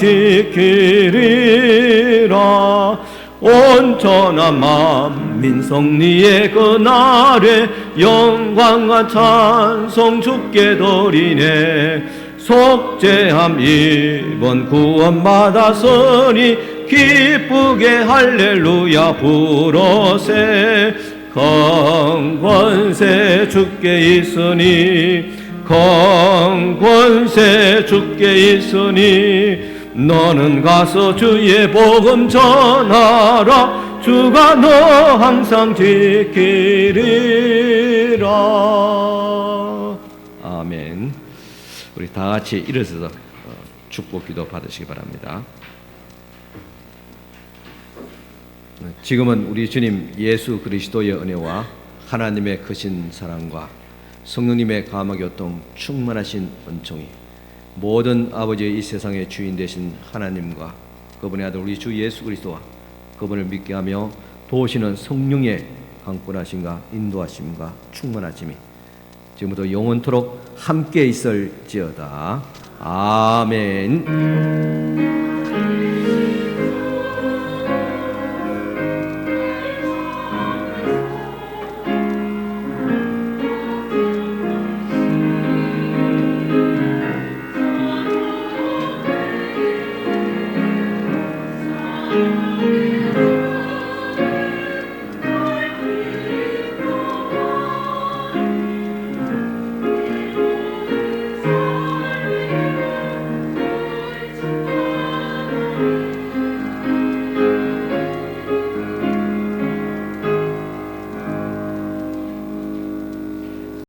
지키리라. 온전한 만민 성리의 그날에 영광과 찬송 주께 드리네. 속죄함 이번 구원 받았으니 기쁘게 할렐루야 부르세. 강권세 주께 있으니 강권세 주께 있으니 너는 가서 주의 복음 전하라. 주가 너 항상 지키리라. 아멘. 우리 다 같이 일어서서 축복 기도 받으시기 바랍니다. 지금은 우리 주님 예수 그리스도의 은혜와 하나님의 크신 사랑과 성령님의 감화교통 충만하신 은총이 모든 아버지의 이 세상의 주인 되신 하나님과 그분의 아들 우리 주 예수 그리스도와 그분을 믿게 하며 도우시는 성령의 강권하심과 인도하심과 충만하심이 지금부터 영원토록 함께 있을지어다. 아멘.